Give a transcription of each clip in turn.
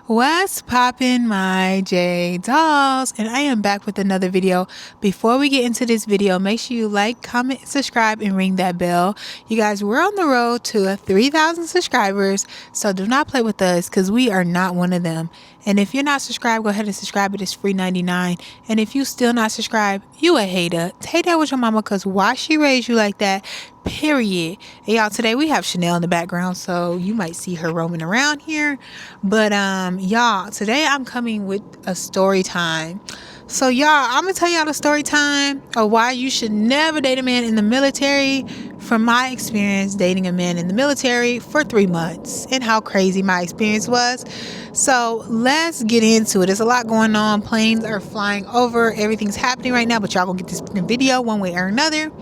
What's poppin', my J dolls? And I am back with another video. Before we get into this video, make sure you like, comment, subscribe, and ring that bell. You guys, we're on the road to 3,000 subscribers, so do not play with us because we are not one of them. And if you're not subscribed, go ahead and subscribe. It is free 99. And if you still not subscribed, you a hater. Take that with your mama, because why she raised you like that, period. And y'all, today we have Chanel in the background, so you might see her roaming around here. But y'all, today I'm coming with a story time. So y'all, I'm gonna tell y'all the story time of why you should never date a man in the military, from my experience dating a man in the military for 3 months and how crazy my experience was. So let's get into it. There's a lot going on. Planes are flying over, everything's happening right now, but y'all gonna get this video one way or another.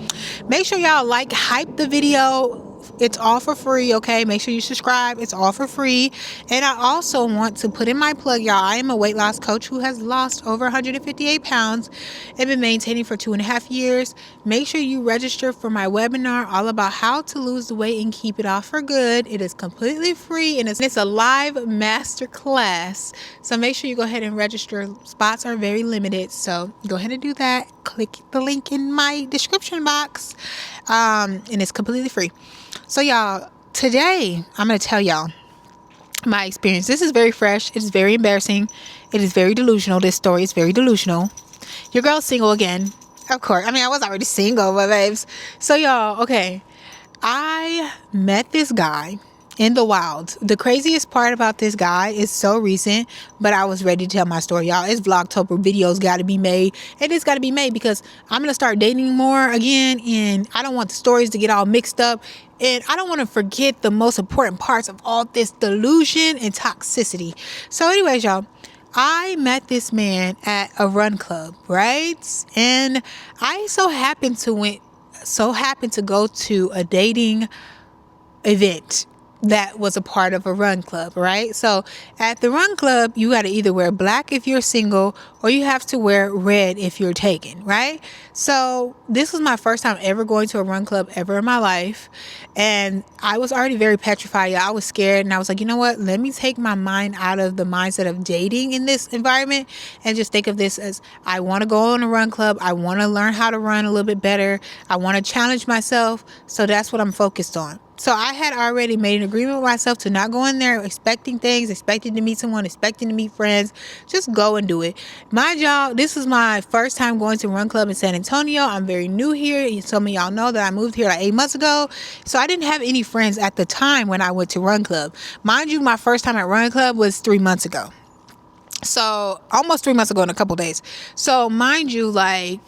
Make sure y'all like, hype the video. It's all for free, okay? Make sure you subscribe. It's all for free. And I also want to put in my plug, y'all. I am a weight loss coach who has lost over 158 pounds and been maintaining for 2.5 years. Make sure you register for my webinar all about how to lose the weight and keep it off for good. It is completely free, and it's a live master class. So make sure you go ahead and register. Spots are very limited, so go ahead and do that. Click the link in my description box, and it's completely free. So y'all, today I'm going to tell y'all my experience. This is very fresh. It is very embarrassing. It is very delusional. This story is very delusional. Your girl's single again. Of course. I mean, I was already single, but babes. So y'all, okay. I met this guy in the wild. The craziest part about this guy is so recent, but I was ready to tell my story, y'all. It's Vlogtober. Videos got to be made. It is got to be made because I'm going to start dating more again, and I don't want the stories to get all mixed up, and I don't want to forget the most important parts of all this delusion and toxicity. So anyways, y'all, I met this man at a run club, right? And I so happened to go to a dating event that was a part of a run club, right? So at the run club, you got to either wear black if you're single, or you have to wear red if you're taken, right? So this was my first time ever going to a run club ever in my life, and I was already very petrified. Yeah, I was scared, and I was like, you know what? Let me take my mind out of the mindset of dating in this environment and just think of this as, I want to go on a run club. I want to learn how to run a little bit better. I want to challenge myself. So that's what I'm focused on. So I had already made an agreement with myself to not go in there expecting things, expecting to meet someone, expecting to meet friends. Just go and do it. Mind y'all, this is my first time going to Run Club in San Antonio. I'm very new here. Some of y'all know that I moved here like 8 months ago. So I didn't have any friends at the time when I went to Run Club. Mind you, my first time at Run Club was 3 months ago. So almost 3 months ago in a couple days. So mind you, like,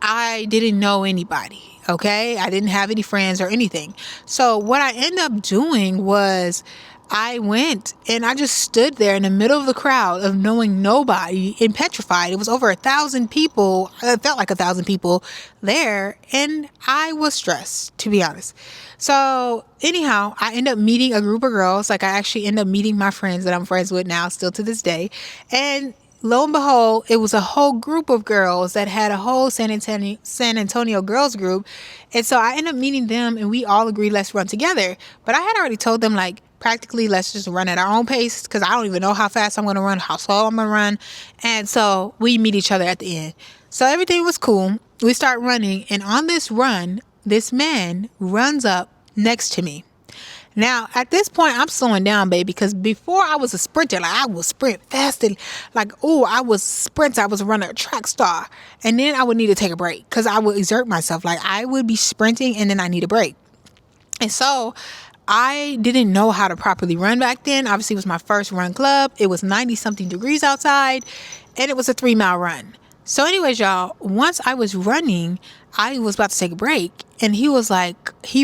I didn't know anybody. Okay, I didn't have any friends or anything. So what I ended up doing was I went and I just stood there in the middle of the crowd of knowing nobody and petrified. It was over 1,000 people. It felt like 1,000 people there, and I was stressed, to be honest. So anyhow, I ended up meeting a group of girls. Like, I actually ended up meeting my friends that I'm friends with now, still to this day. And lo and behold, it was a whole group of girls that had a whole San Antonio girls group. And so I ended up meeting them, and we all agreed, let's run together. But I had already told them, like, practically, let's just run at our own pace, because I don't even know how fast I'm going to run, how slow I'm going to run. And so we meet each other at the end. So everything was cool. We start running, and on this run, this man runs up next to me. Now, at this point, I'm slowing down, baby, because before I was a sprinter. Like, I would sprint fast, and like, I was sprinter. I was a runner, a track star. And then I would need to take a break because I would exert myself. Like, I would be sprinting, and then I need a break. And so I didn't know how to properly run back then. Obviously, it was my first run club. It was 90-something degrees outside, and it was a 3-mile run. So anyways, y'all, once I was running, I was about to take a break, and he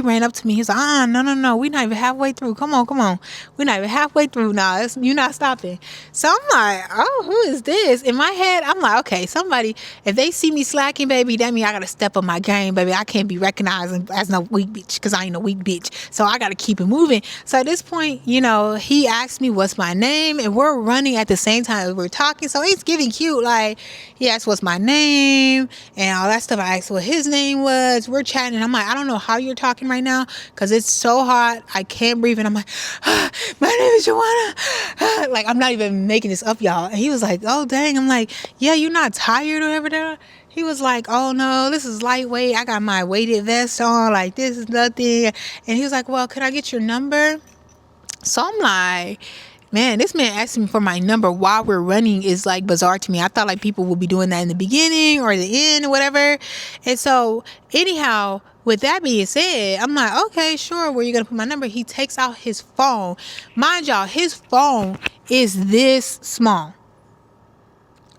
ran up to me. He's like, no, we're not even halfway through. Come on. We're not even halfway through now. You're not stopping. So I'm like, oh, who is this? In my head, I'm like, okay, somebody, if they see me slacking, baby, that means I got to step up my game, baby. I can't be recognized as no weak bitch, because I ain't no weak bitch. So I got to keep it moving. So at this point, he asked me what's my name, and we're running at the same time as we're talking. So he's getting cute. Like, he asked what's my name and all that stuff. I asked what his his name was. We're chatting. I'm like, I don't know how you're talking right now because it's so hot. I can't breathe. And I'm like, my name is Joanna. Like, I'm not even making this up, y'all. And he was like, oh, dang. I'm like, yeah, you're not tired or whatever. He was like, oh, no, this is lightweight. I got my weighted vest on. Like, this is nothing. And he was like, well, could I get your number? So I'm like, man, this man asking for my number while we're running is like bizarre to me. I thought like people would be doing that in the beginning or the end or whatever. And so anyhow, with that being said, I'm like, okay, sure. Where you going to put my number? He takes out his phone. Mind y'all, his phone is this small.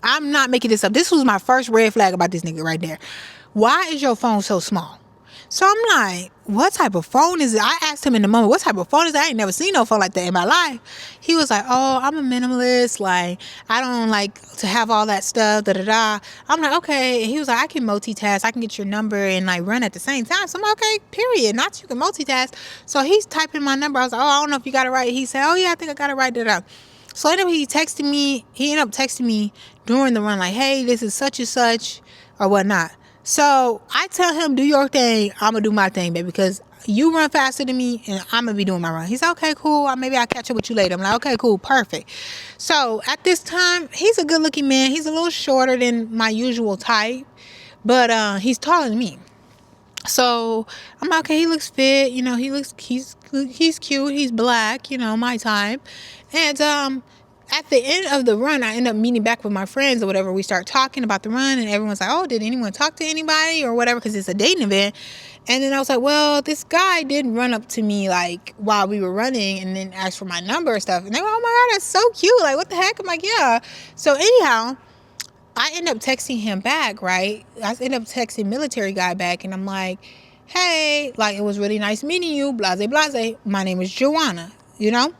I'm not making this up. This was my first red flag about this nigga right there. Why is your phone so small? So I'm like, what type of phone is it? I asked him in the moment, what type of phone is that? I ain't never seen no phone like that in my life. He was like, oh, I'm a minimalist. Like, I don't like to have all that stuff, da-da-da. I'm like, okay. And he was like, I can multitask. I can get your number and like run at the same time. So I'm like, okay, period. Not you can multitask. So he's typing my number. I was like, oh, I don't know if you got it right. He said, oh, yeah, I think I got it right, da-da. So anyway, he ended up texting me during the run, like, hey, this is such and such or whatnot. So I tell him, do your thing. I'm going to do my thing, baby, because you run faster than me and I'm going to be doing my run. He's like, okay, cool. Maybe I'll catch up with you later. I'm like, okay, cool. Perfect. So at this time, he's a good looking man. He's a little shorter than my usual type, but he's taller than me. So I'm like, okay, he looks fit. You know, he's cute. He's black, you know, my type. And at the end of the run, I end up meeting back with my friends or whatever. We start talking about the run and everyone's like, oh, did anyone talk to anybody or whatever? Because it's a dating event. And then I was like, well, this guy did run up to me like while we were running and then asked for my number and stuff. And they were, oh my God, that's so cute. Like, what the heck? I'm like, yeah. So anyhow, I end up texting him back, right? I end up texting military guy back and I'm like, hey, like, it was really nice meeting you, blase, blase. My name is Joanna, you know?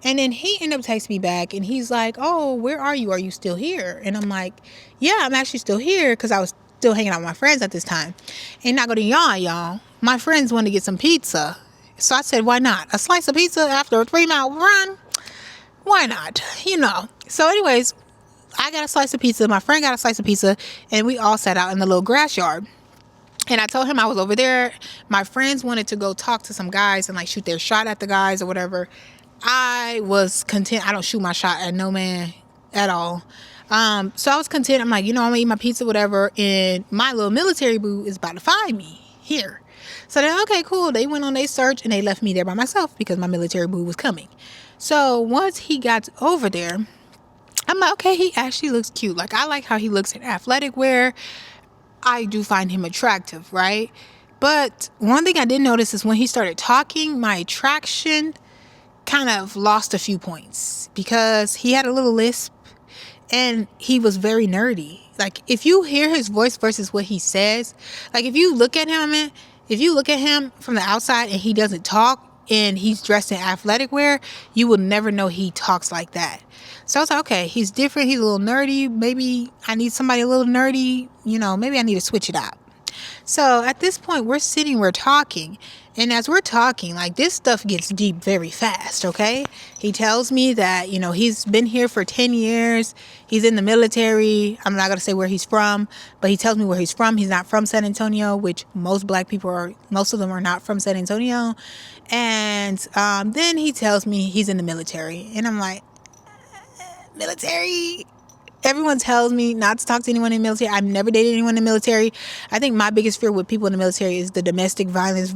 And then he ended up texting me back and he's like, oh, where are you? Are you still here? And I'm like, yeah, I'm actually still here because I was still hanging out with my friends at this time. And not gonna y'all. My friends wanted to get some pizza. So I said, why not? A slice of pizza after a 3-mile run? Why not? You know. So anyways, I got a slice of pizza. My friend got a slice of pizza. And we all sat out in the little grass yard. And I told him I was over there. My friends wanted to go talk to some guys and like shoot their shot at the guys or whatever. I was content. I don't shoot my shot at no man at all. So I was content. I'm like, you know, I'm going to eat my pizza, whatever. And my little military boo is about to find me here. So then, okay, cool. They went on their search and they left me there by myself because my military boo was coming. So once he got over there, I'm like, okay, he actually looks cute. Like, I like how he looks in athletic wear. I do find him attractive, right? But one thing I did notice is when he started talking, my attraction kind of lost a few points because he had a little lisp and he was very nerdy. Like, if you hear his voice versus what he says, like if you look at him from the outside and he doesn't talk and he's dressed in athletic wear, you will never know he talks like that. So I was like, okay, he's different. He's a little nerdy. Maybe I need somebody a little nerdy. You know, maybe I need to switch it out. So at this point, we're talking. And as we're talking, like, this stuff gets deep very fast, okay? He tells me that, you know, he's been here for 10 years. He's in the military. I'm not going to say where he's from, but he tells me where he's from. He's not from San Antonio, which most of them are not from San Antonio. And then he tells me he's in the military. And I'm like, military? Everyone tells me not to talk to anyone in the military. I've never dated anyone in the military. I think my biggest fear with people in the military is the domestic violence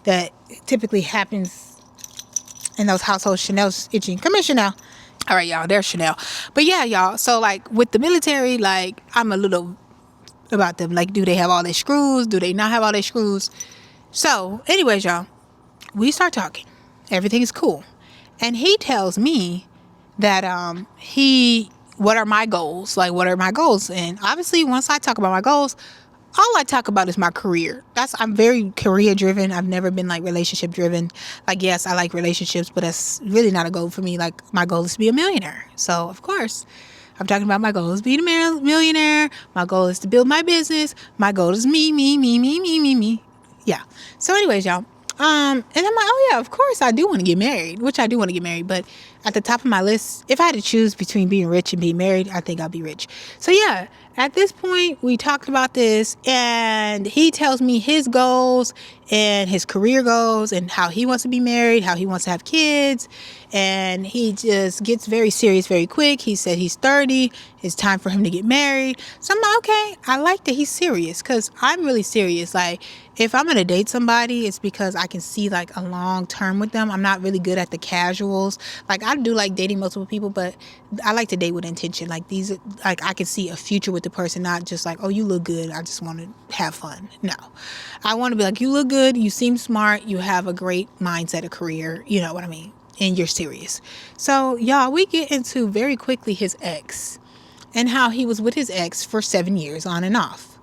that typically happens in those households. Chanel's itching. Come here, Chanel. All right, y'all. There's Chanel. But yeah, y'all. So like with the military, like I'm a little about them. Like, do they have all their screws? Do they not have all their screws? So anyways, y'all, we start talking. Everything is cool. And he tells me that what are my goals? Like, what are my goals? And obviously, once I talk about my goals, all I talk about is my career. I'm very career driven. I've never been like relationship driven. Like, yes, I like relationships, but that's really not a goal for me. Like, my goal is to be a millionaire. So, of course, I'm talking about my goal is being a millionaire. My goal is to build my business. My goal is me. Yeah. So anyways, y'all. And I'm like, oh yeah, of course I do want to get married, which I do want to get married. But at the top of my list. If I had to choose between being rich and being married, I think I'll be rich. So yeah, at this point, we talked about this, and he tells me his goals and his career goals and how he wants to be married, how he wants to have kids. And he just gets very serious very quick. He said he's 30. It's time for him to get married. So I'm like, okay, I like that he's serious, because I'm really serious. Like, if I'm going to date somebody, it's because I can see like a long term with them. I'm not really good at the casuals. Like, I do like dating multiple people, but I like to date with intention. Like, like I can see a future with the person, not just like, oh, you look good, I just want to have fun. No, I want to be like, you look good, you seem smart, you have a great mindset, a career, you know what I mean, and you're serious. So y'all, we get into very quickly his ex and how he was with his ex for 7 years on and off.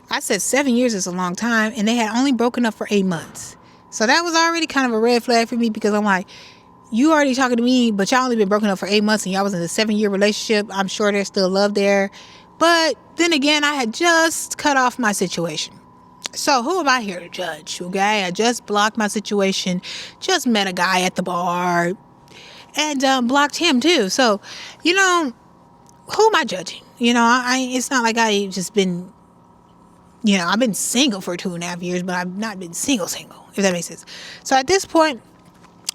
I said 7 years is a long time, and they had only broken up for 8 months. So that was already kind of a red flag for me, because I'm like, you already talking to me, but y'all only been broken up for 8 months and y'all was in a 7-year relationship. I'm sure there's still love there. But then again, I had just cut off my situation. So who am I here to judge? Okay, I just blocked my situation, just met a guy at the bar, and blocked him too. So, you know, who am I judging? You know, it's not like I just been, you know, I've been single for 2.5 years, but I've not been single, if that makes sense. So at this point,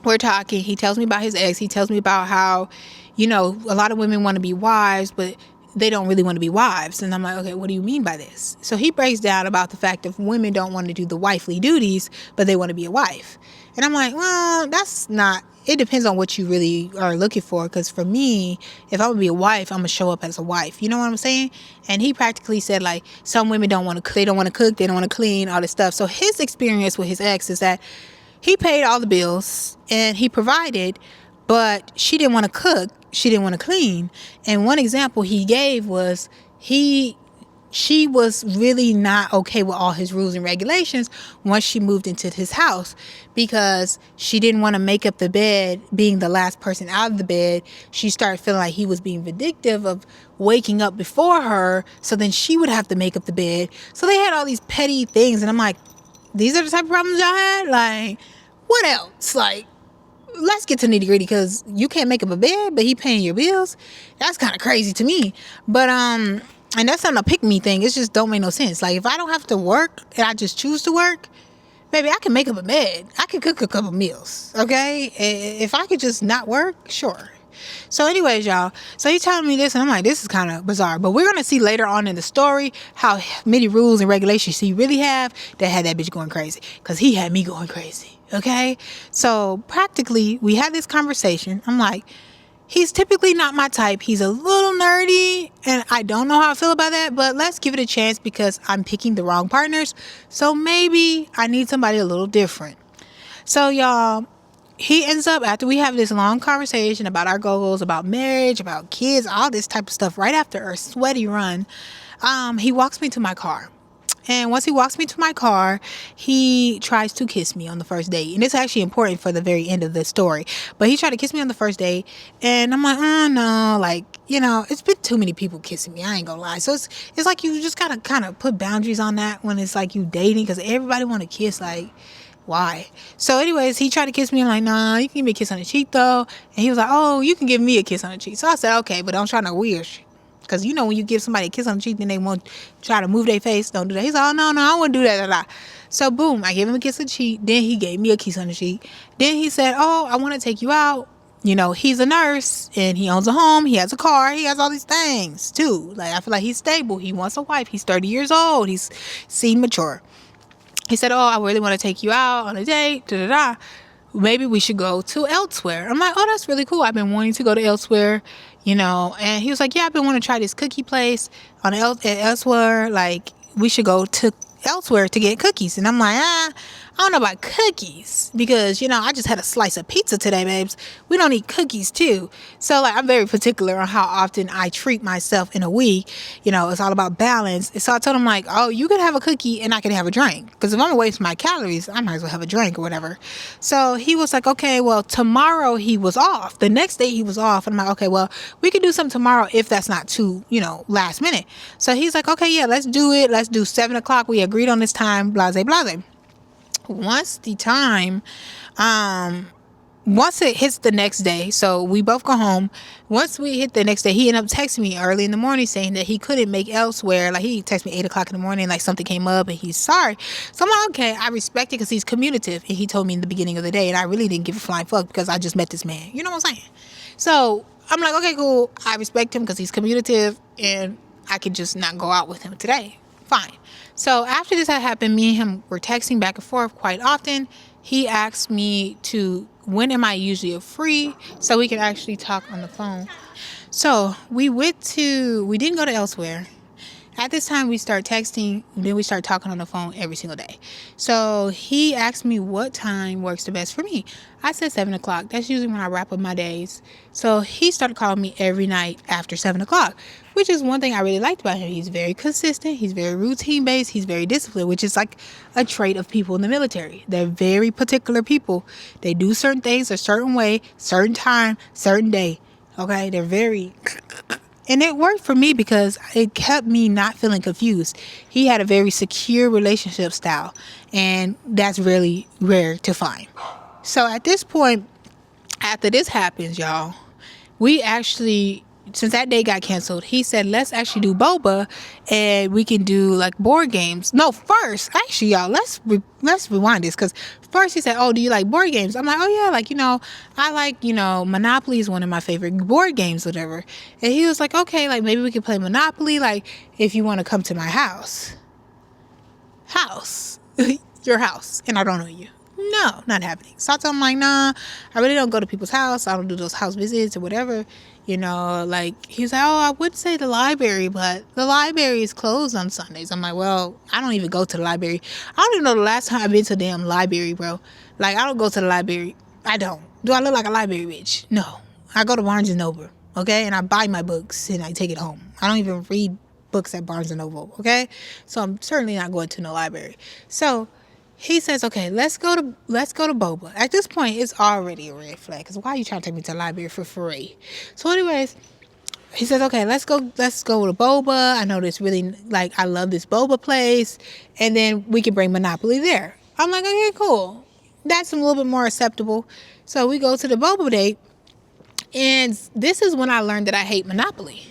we're talking. He tells me about his ex. He tells me about how, you know, a lot of women want to be wives, but they don't really want to be wives. And I'm like, okay, what do you mean by this? So he breaks down about the fact that women don't want to do the wifely duties, but they want to be a wife. And I'm like, well, that's not, it depends on what you really are looking for. Because for me, if I'm going to be a wife, I'm going to show up as a wife. You know what I'm saying? And he practically said, like, some women don't want to, they don't want to cook, they don't want to clean, all this stuff. So his experience with his ex is that he paid all the bills and he provided, but she didn't want to cook. She didn't want to clean. And one example he gave was she was really not okay with all his rules and regulations once she moved into his house, because she didn't want to make up the bed. Being the last person out of the bed, she started feeling like he was being vindictive of waking up before her, so then she would have to make up the bed. So they had all these petty things, and I'm like, these are the type of problems y'all had? Like, what else? Like, let's get to nitty gritty, because you can't make up a bed, but he paying your bills. That's kind of crazy to me. But, and that's not a pick me thing. It just don't make no sense. Like, if I don't have to work and I just choose to work, baby, I can make up a bed. I can cook a couple meals. Okay. If I could just not work, sure. So anyways, y'all, so he's telling me this, and I'm like, this is kind of bizarre. But we're going to see later on in the story how many rules and regulations he really have that had that bitch going crazy, because he had me going crazy. Okay. So practically, we had this conversation. I'm like, he's typically not my type. He's a little nerdy, and I don't know how I feel about that, but let's give it a chance, because I'm picking the wrong partners. So maybe I need somebody a little different. So y'all, he ends up, after we have this long conversation about our goals, about marriage, about kids, all this type of stuff, right after a sweaty run, he walks me to my car. And once he walks me to my car, he tries to kiss me on the first date. And it's actually important for the very end of the story. But he tried to kiss me on the first date. And I'm like, oh, no. Like, you know, it's been too many people kissing me. I ain't gonna lie. So it's like you just gotta kind of put boundaries on that when it's like you dating. Because everybody want to kiss, like, why? So anyways, he tried to kiss me. I'm like, nah, you can give me a kiss on the cheek, though. And he was like, oh, you can give me a kiss on the cheek. So I said, okay, but don't try no weird shit. Because, you know, when you give somebody a kiss on the cheek, then they won't try to move their face. Don't do that. He's like, oh, no, I wouldn't do that. So, boom, I gave him a kiss on the cheek. Then he gave me a kiss on the cheek. Then he said, oh, I want to take you out. You know, he's a nurse, and he owns a home. He has a car. He has all these things, too. Like, I feel like he's stable. He wants a wife. He's 30 years old. He's seen mature. He said, oh, I really want to take you out on a date. Maybe we should go to Elsewhere. I'm like, oh, that's really cool. I've been wanting to go to Elsewhere, you know. And he was like, yeah, I've been wanting to try this cookie place on Elsewhere. Like, we should go to Elsewhere to get cookies. And I'm like, I don't know about cookies, because, you know, I just had a slice of pizza today, babes. We don't eat cookies too. So, like, I'm very particular on how often I treat myself in a week. You know, it's all about balance. So I told him, like, oh, you can have a cookie and I can have a drink, because if I'm gonna waste my calories, I might as well have a drink or whatever. So he was like, okay, well, tomorrow he was off. The next day he was off. And I'm like, okay, well, we could do something tomorrow if that's not too, you know, last minute. So he's like, okay, yeah, let's do it. Let's do 7:00. We agreed on this time, blase, blase. Once the time once it hits the next day, so we both go home. Once we hit the next day, he ended up texting me early in the morning saying that he couldn't make elsewhere. Like, he texted me 8 o'clock in the morning, like something came up and he's sorry. So I'm like, okay, I respect it because he's communicative. And he told me in the beginning of the day, and I really didn't give a flying fuck because I just met this man. You know what I'm saying? So I'm like, okay, cool. I respect him because he's communicative and I could just not go out with him today. Fine. So after this had happened, me and him were texting back and forth quite often. He asked me to, when am I usually free so we can actually talk on the phone. So we didn't go to elsewhere. At this time, we start texting, then we start talking on the phone every single day. So he asked me what time works the best for me. I said 7 o'clock. That's usually when I wrap up my days. So he started calling me every night after 7 o'clock, which is one thing I really liked about him. He's very consistent. He's very routine-based. He's very disciplined, which is like a trait of people in the military. They're very particular people. They do certain things a certain way, certain time, certain day. Okay? They're very... And it worked for me because it kept me not feeling confused. He had a very secure relationship style, and that's really rare to find. So at this point, after this happens, y'all, we actually, since that day got canceled, he said, let's actually do boba and we can do like board games. No, first, actually, y'all, let's rewind this, because first he said, oh, do you like board games? I'm like, oh yeah, like, I like, Monopoly is one of my favorite board games, whatever. And he was like, okay, like maybe we can play Monopoly, like if you want to come to my house, your house, and I don't know you. No, not happening. So I told him, like, nah, I really don't go to people's house. I don't do those house visits or whatever. Like, he was like, oh, I would say the library, but the library is closed on Sundays. I'm like, well, I don't even go to the library. I don't even know the last time I've been to the damn library, bro. Like, I don't go to the library. I don't. Do I look like a library bitch? No. I go to Barnes & Noble, okay? And I buy my books and I take it home. I don't even read books at Barnes & Noble, okay? So I'm certainly not going to no library. So he says, okay, let's go to boba. At this point, it's already a red flag, because why are you trying to take me to the library for free? So anyways, he says, okay, let's go to boba. I know this really, like, I love this boba place, and then we can bring Monopoly there. I'm like, okay, cool. That's a little bit more acceptable. So we go to the boba date, and this is when I learned that I hate Monopoly,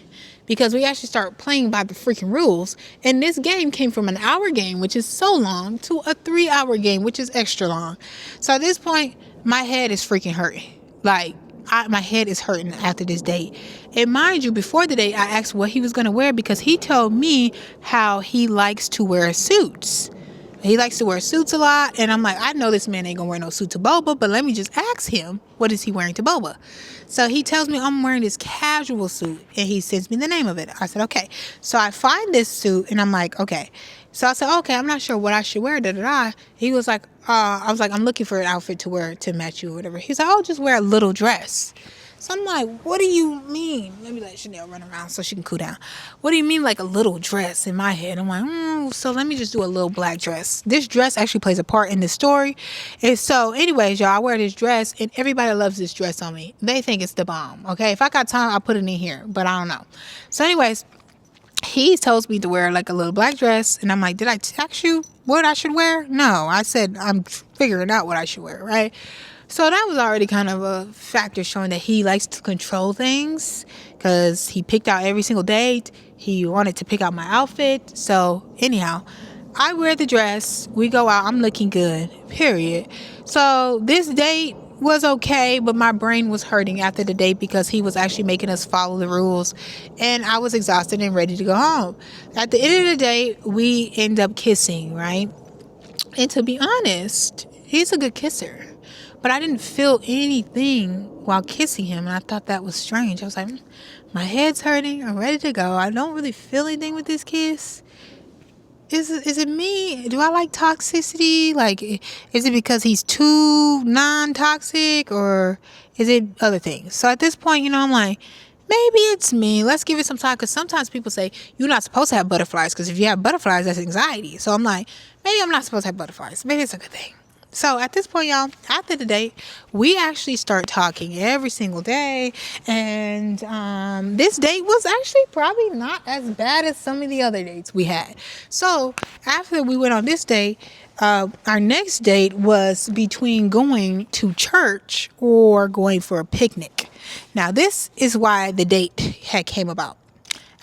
because we actually start playing by the freaking rules. And this game came from an hour game, which is so long, to a 3-hour game, which is extra long. So at this point, my head is freaking hurting. Like, my head is hurting after this date. And mind you, before the date, I asked what he was going to wear, because he told me how he likes to wear suits. He likes to wear suits a lot. And I'm like, I know this man ain't going to wear no suit to boba, but let me just ask him, what is he wearing to boba? So he tells me I'm wearing this casual suit, and he sends me the name of it. I said, okay. So I find this suit, and I'm like, okay. So I said, okay, I'm not sure what I should wear, da-da-da. He was like, I was like, I'm looking for an outfit to wear to match you or whatever. He's like, oh, just wear a little dress. So I'm like, what do you mean? Let me let Chanel run around so she can cool down. What do you mean, like a little dress? In my head, I'm like, so let me just do a little black dress. This dress actually plays a part in this story. And so anyways, y'all, I wear this dress, and everybody loves this dress on me. They think it's the bomb, okay? If I got time, I'll put it in here, but I don't know. So anyways, he tells me to wear like a little black dress, and I'm like, did I text you what I should wear? No, I said I'm figuring out what I should wear, right? So that was already kind of a factor showing that he likes to control things, because he picked out every single date. He wanted to pick out my outfit. So anyhow, I wear the dress. We go out. I'm looking good, period. So this date was okay, but my brain was hurting after the date, because he was actually making us follow the rules, and I was exhausted and ready to go home. At the end of the day, we end up kissing, right? And to be honest, he's a good kisser. But I didn't feel anything while kissing him, and I thought that was strange. I was like, my head's hurting. I'm ready to go. I don't really feel anything with this kiss. Is it me? Do I like toxicity? Like, is it because he's too non-toxic, or is it other things? So at this point, I'm like, maybe it's me. Let's give it some time, because sometimes people say you're not supposed to have butterflies, because if you have butterflies, that's anxiety. So I'm like, maybe I'm not supposed to have butterflies. Maybe it's a good thing. So at this point, y'all, after the date, we actually start talking every single day. And this date was actually probably not as bad as some of the other dates we had. So after we went on this date, our next date was between going to church or going for a picnic. Now, this is why the date had came about.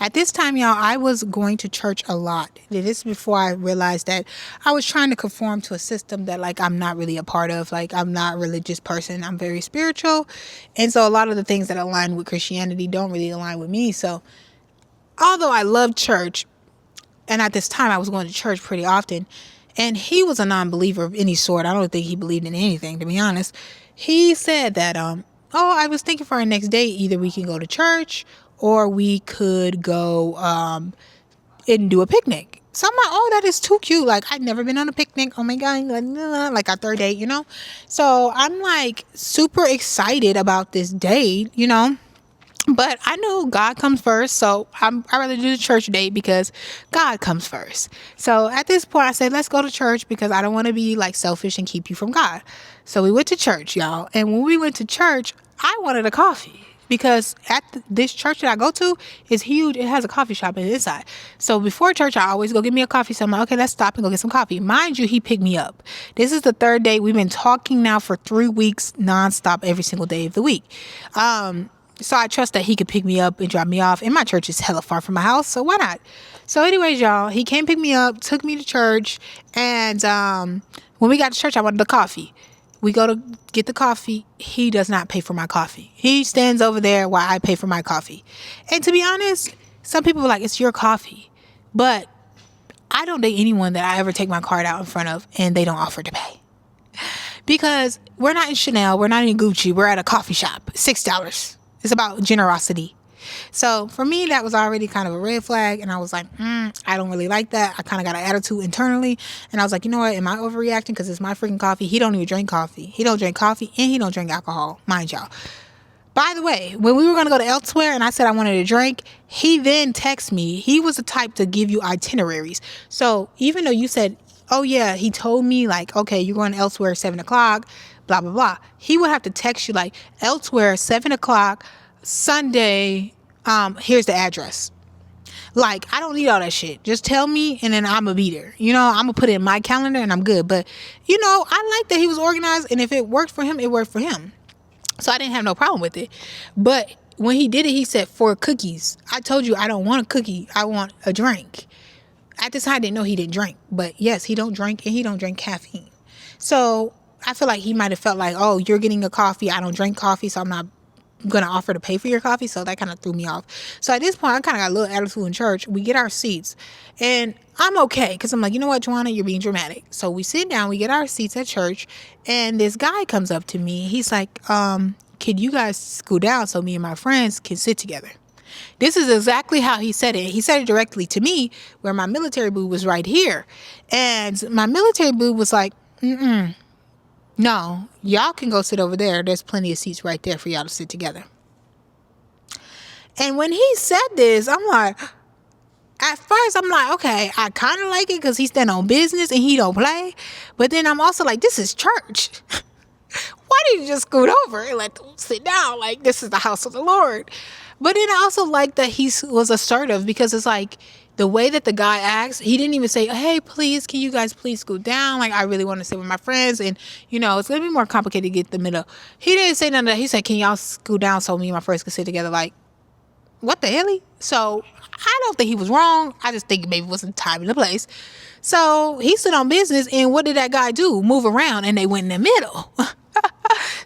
At this time, y'all, I was going to church a lot. This is before I realized that I was trying to conform to a system that, like, I'm not really a part of. Like, I'm not a religious person. I'm very spiritual. And so a lot of the things that align with Christianity don't really align with me. So although I love church, and at this time I was going to church pretty often, and he was a non-believer of any sort. I don't think he believed in anything, to be honest. He said that, I was thinking for our next date, either we can go to church or we could go and do a picnic. So I'm like, oh, that is too cute. Like, I've never been on a picnic. Oh my God. Like our third date, So I'm like super excited about this date, But I know God comes first, so I'd rather do the church date because God comes first. So at this point, I said, let's go to church because I don't want to be like selfish and keep you from God. So we went to church, y'all. And when we went to church, I wanted a coffee because at this church that I go to is huge. It has a coffee shop inside. So before church, I always go get me a coffee. So I'm like, okay, let's stop and go get some coffee. Mind you, he picked me up. This is the third day. We've been talking now for 3 weeks nonstop every single day of the week. So I trust that he could pick me up and drop me off. And my church is hella far from my house, so why not? So anyways, y'all, he came pick me up, took me to church. And when we got to church, I wanted the coffee. We go to get the coffee. He does not pay for my coffee. He stands over there while I pay for my coffee. And to be honest, some people are like, it's your coffee. But I don't date anyone that I ever take my card out in front of and they don't offer to pay. Because we're not in Chanel. We're not in Gucci. We're at a coffee shop. $6. It's about generosity. So for me, that was already kind of a red flag. And I was like, I don't really like that. I kind of got an attitude internally. And I was like, you know what? Am I overreacting? Because it's my freaking coffee. He don't even drink coffee. He don't drink coffee and he don't drink alcohol, mind y'all. By the way, when we were going to go to elsewhere and I said I wanted a drink, he then texted me. He was the type to give you itineraries. So even though you said, oh yeah, he told me like, okay, you're going elsewhere at 7 o'clock, blah, blah, blah. He would have to text you like elsewhere, 7 o'clock, Sunday, here's the address. Like, I don't need all that shit. Just tell me and then I'm going to be there. I'm going to put it in my calendar and I'm good. But, I like that he was organized, and if it worked for him, it worked for him. So I didn't have no problem with it. But when he did it, he said 4 cookies. I told you I don't want a cookie. I want a drink. At this time, I didn't know he didn't drink. But yes, he don't drink and he don't drink caffeine. So I feel like he might have felt like, oh, you're getting a coffee. I don't drink coffee, so I'm not going to offer to pay for your coffee. So that kind of threw me off. So at this point, I kind of got a little attitude in church. We get our seats and I'm okay. Cause I'm like, you know what, Joanna, you're being dramatic. So we sit down, we get our seats at church, and this guy comes up to me. He's like, can you guys scoot down so me and my friends can sit together? This is exactly how he said it. He said it directly to me, where my military boo was right here. And my military boo was like, no, y'all can go sit over there. There's plenty of seats right there for y'all to sit together. And when he said this, I'm like, at first I'm like, okay, I kind of like it because he stand on business and he don't play. But then I'm also like, this is church. Why didn't you just scoot over and let them sit down? Like, this is the house of the Lord. But then I also like that he was assertive, because it's like the way that the guy acts, he didn't even say, hey, please, can you guys please scoot down? Like, I really want to sit with my friends. And, it's going to be more complicated to get the middle. He didn't say none of that. He said, can y'all scoot down so me and my friends can sit together? Like, what the hell? So I don't think he was wrong. I just think maybe it wasn't the time and the place. So he stood on business. And what did that guy do? Move around, and they went in the middle.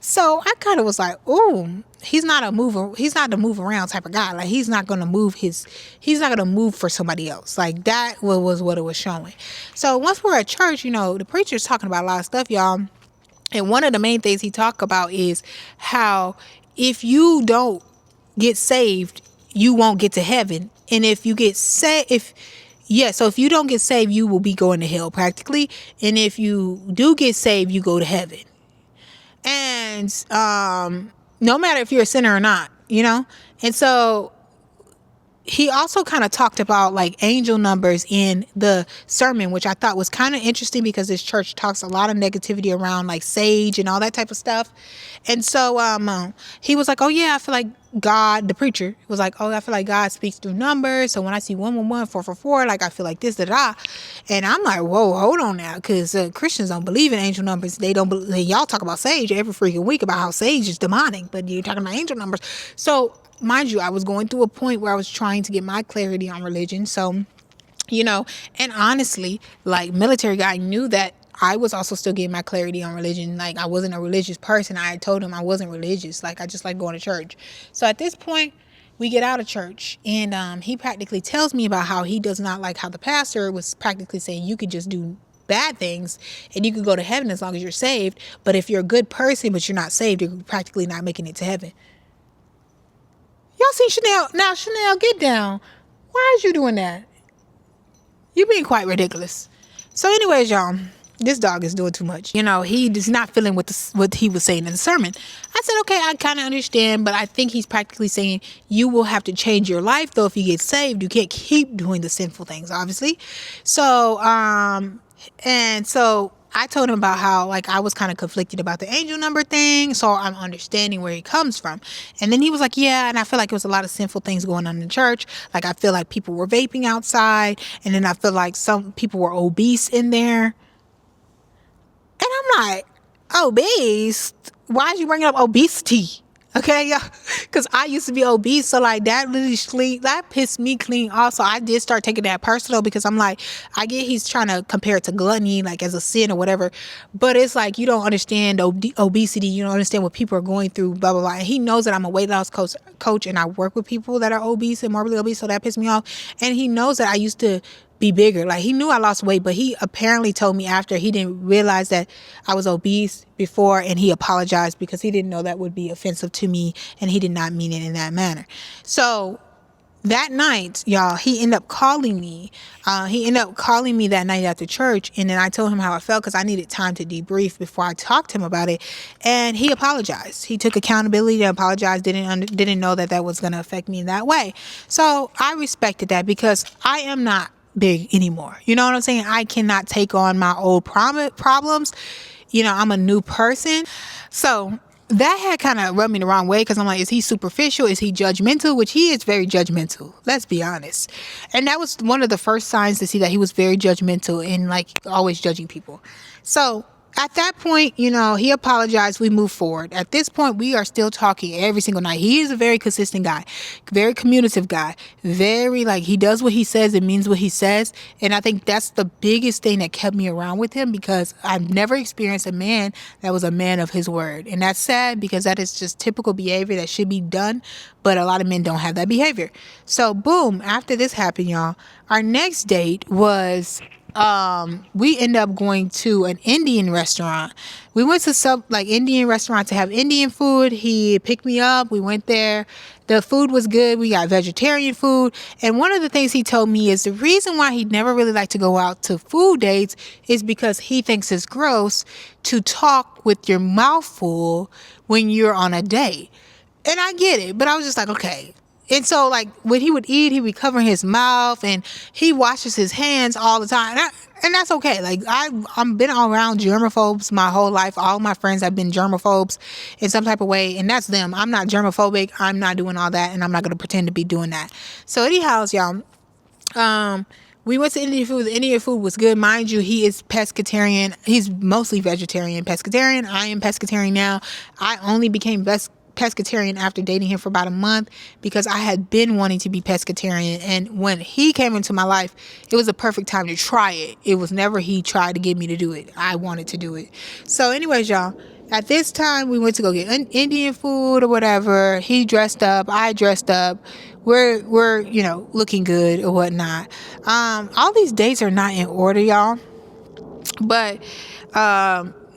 So I kind of was like, ooh, he's not a mover. He's not the move around type of guy. Like, he's not going to move he's not going to move for somebody else. Like, that was what it was showing. So once we're at church, the preacher's talking about a lot of stuff, y'all. And one of the main things he talked about is how if you don't get saved, you won't get to heaven. And if you get saved, so if you don't get saved, you will be going to hell practically. And if you do get saved, you go to heaven. And no matter if you're a sinner or not, And so he also kind of talked about like angel numbers in the sermon, which I thought was kind of interesting because this church talks a lot of negativity around like sage and all that type of stuff. And so he was like, oh yeah, I feel like God, the preacher was like, oh, I feel like God speaks through numbers. So when I see 111, 444, like I feel like this, da da. And I'm like, whoa, hold on now, because Christians don't believe in angel numbers. They don't believe. Y'all talk about sage every freaking week about how sage is demonic, but you're talking about angel numbers. So mind you, I was going through a point where I was trying to get my clarity on religion. So, you know, and honestly, like military guy knew that I was also still getting my clarity on religion. Like I wasn't a religious person. I had told him I wasn't religious. Like I just like going to church. So at this point, we get out of church and he practically tells me about how he does not like how the pastor was practically saying you could just do bad things and you could go to heaven as long as you're saved. But if you're a good person, but you're not saved, you're practically not making it to heaven. Y'all see Chanel? Now, Chanel, get down. Why is you doing that? You're being quite ridiculous. So anyways, y'all, this dog is doing too much. You know, he is not feeling what he was saying in the sermon. I said, okay, I kind of understand, but I think he's practically saying you will have to change your life, though, if you get saved. You can't keep doing the sinful things, obviously. So, and so I told him about how like I was kind of conflicted about the angel number thing, so I'm understanding where he comes from. And then he was like, yeah, and I feel like it was a lot of sinful things going on in the church. Like I feel like people were vaping outside, and then I feel like some people were obese in there. And I'm like, obese? Why is you bringing up obesity? Okay, yeah, because I used to be obese, so like that literally that pissed me clean off. So I did start taking that personal because I'm like, I get he's trying to compare it to gluttony, like as a sin or whatever, but it's like you don't understand obesity, you don't understand what people are going through, blah blah blah. And he knows that I'm a weight loss coach, and I work with people that are obese and morbidly obese, so that pissed me off. And he knows that I used to be bigger. Like he knew I lost weight, but he apparently told me after he didn't realize that I was obese before, and he apologized because he didn't know that would be offensive to me, and he did not mean it in that manner. So that night, y'all, he ended up calling me. That night after church, and then I told him how I felt because I needed time to debrief before I talked to him about it. And he apologized. He took accountability and apologized. Didn't know that was going to affect me in that way. So I respected that because I am not big anymore. You know what I'm saying? I cannot take on my old problems. You know, I'm a new person. So that had kind of rubbed me the wrong way because I'm like, is he superficial? Is he judgmental? Which he is very judgmental. Let's be honest. And that was one of the first signs to see that he was very judgmental and like always judging people. So at that point, you know, he apologized. We moved forward. At this point, we are still talking every single night. He is a very consistent guy, very communicative guy, very like he does what he says and means what he says. And I think that's the biggest thing that kept me around with him because I've never experienced a man that was a man of his word. And that's sad because that is just typical behavior that should be done. But a lot of men don't have that behavior. So boom, after this happened, y'all, our next date was we ended up going to an Indian restaurant. We went to some like Indian restaurant to have Indian food. He picked me up. We went there. The food was good. We got vegetarian food. And one of the things he told me is the reason why he'd never really like to go out to food dates is because he thinks it's gross to talk with your mouth full when you're on a date. And I get it, but I was just like, okay. And so, like, when he would eat, he would cover his mouth, and he washes his hands all the time. And that's okay. Like, I've been around germaphobes my whole life. All my friends have been germaphobes in some type of way, and that's them. I'm not germophobic. I'm not doing all that, and I'm not going to pretend to be doing that. So, anyhow, y'all, we went to Indian food. The Indian food was good. Mind you, he is pescatarian. He's mostly vegetarian, pescatarian. I am pescatarian now. I only became pescatarian after dating him for about a month because I had been wanting to be pescatarian, and when he came into my life, it was a perfect time to try it. It was never he tried to get me to do it. I wanted to do it. So anyways, y'all, at this time we went to go get Indian food or whatever. He dressed up, I dressed up. We're you know, looking good or whatnot. All these dates are not in order, y'all, but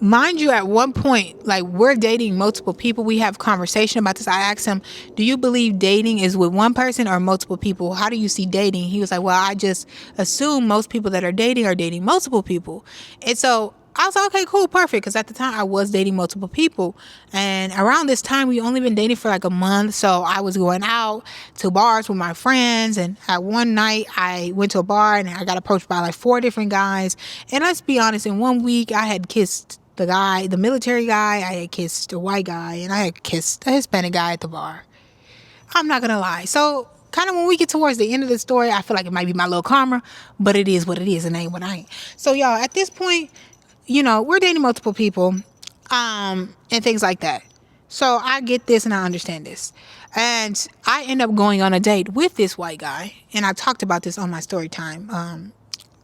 mind you, at one point, like, we're dating multiple people. We have conversation about this. I asked him, do you believe dating is with one person or multiple people? How do you see dating? He was like, well, I just assume most people that are dating multiple people. And so I was like, okay, cool, perfect. Because at the time I was dating multiple people. And around this time, we only been dating for like a month. So I was going out to bars with my friends. And at one night, I went to a bar and I got approached by like 4 different guys. And let's be honest, in 1 week, I had kissed the guy, the military guy. I had kissed a white guy. And I had kissed a Hispanic guy at the bar. I'm not going to lie. So kind of when we get towards the end of the story, I feel like it might be my little karma. But it is what it is and ain't what I ain't. So y'all, at this point, you know, we're dating multiple people, and things like that. So I get this and I understand this. And I end up going on a date with this white guy. And I talked about this on my Storytime, on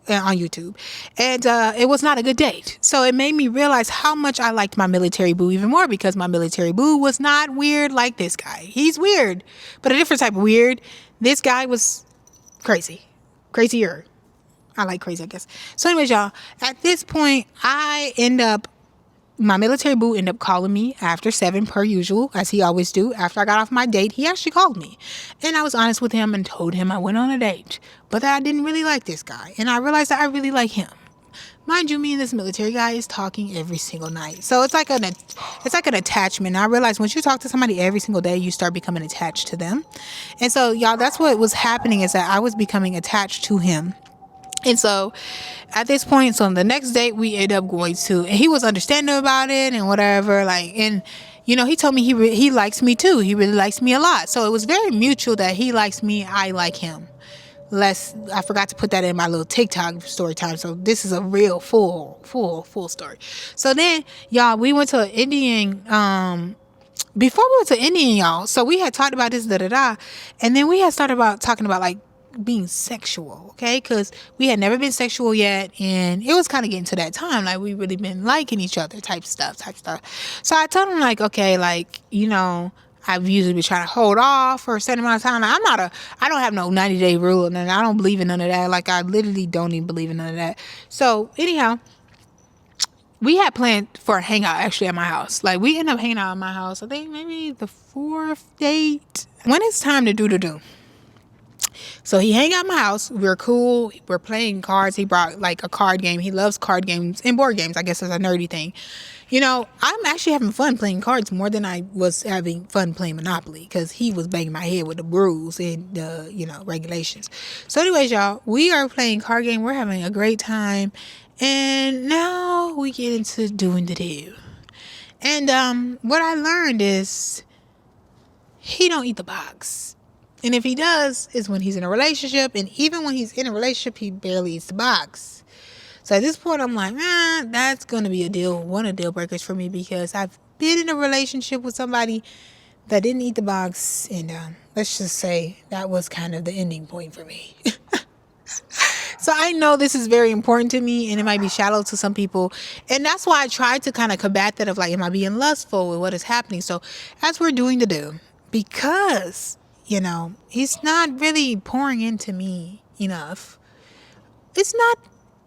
YouTube. And it was not a good date. So it made me realize how much I liked my military boo even more, because my military boo was not weird like this guy. He's weird, but a different type of weird. This guy was crazy. Crazier. I like crazy, I guess. So anyways, y'all, at this point, my military boo ended up calling me after 7 per usual, as he always do. After I got off my date, he actually called me. And I was honest with him and told him I went on a date, but that I didn't really like this guy. And I realized that I really like him. Mind you, me and this military guy is talking every single night. So it's like an attachment. I realized once you talk to somebody every single day, you start becoming attached to them. And so, y'all, that's what was happening, is that I was becoming attached to him. And so at this point, so on the next date, we ended up going to, and he was understanding about it and whatever, like, and, you know, he told me he likes me too. He really likes me a lot. So it was very mutual that he likes me, I like him. I forgot to put that in my little TikTok story time. So this is a real full story. So then, y'all, we went to an Indian, before we went to Indian, y'all, so we had talked about this, and then we had started talking about like being sexual, okay? Because we had never been sexual yet, and it was kind of getting to that time, like we really been liking each other type stuff. So I told him, like, okay, like, you know, I've usually been trying to hold off for a certain amount of time. Like, I don't have no 90-day rule, and I don't believe in none of that. Like, I literally don't even believe in none of that. So anyhow, we had planned for a hangout actually at my house. Like, we ended up hanging out at my house, I think maybe the 4th date. When it's time to do. So he hang out at my house. We're cool. We're playing cards. He brought like a card game. He loves card games and board games. I guess it's a nerdy thing. You know, I'm actually having fun playing cards more than I was having fun playing Monopoly, because he was banging my head with the rules and the, you know, regulations. So anyways, y'all, we are playing card game. We're having a great time. And now we get into doing the do. And what I learned is he don't eat the box. And if he does, it's when he's in a relationship. And even when he's in a relationship, he barely eats the box. So at this point, I'm like, that's going to be one of the deal breakers for me, because I've been in a relationship with somebody that didn't eat the box. And let's just say that was kind of the ending point for me. So I know this is very important to me, and it might be shallow to some people. And that's why I tried to kind of combat that of like, am I being lustful with what is happening? So as we're doing the do, because, you know, he's not really pouring into me enough, it's not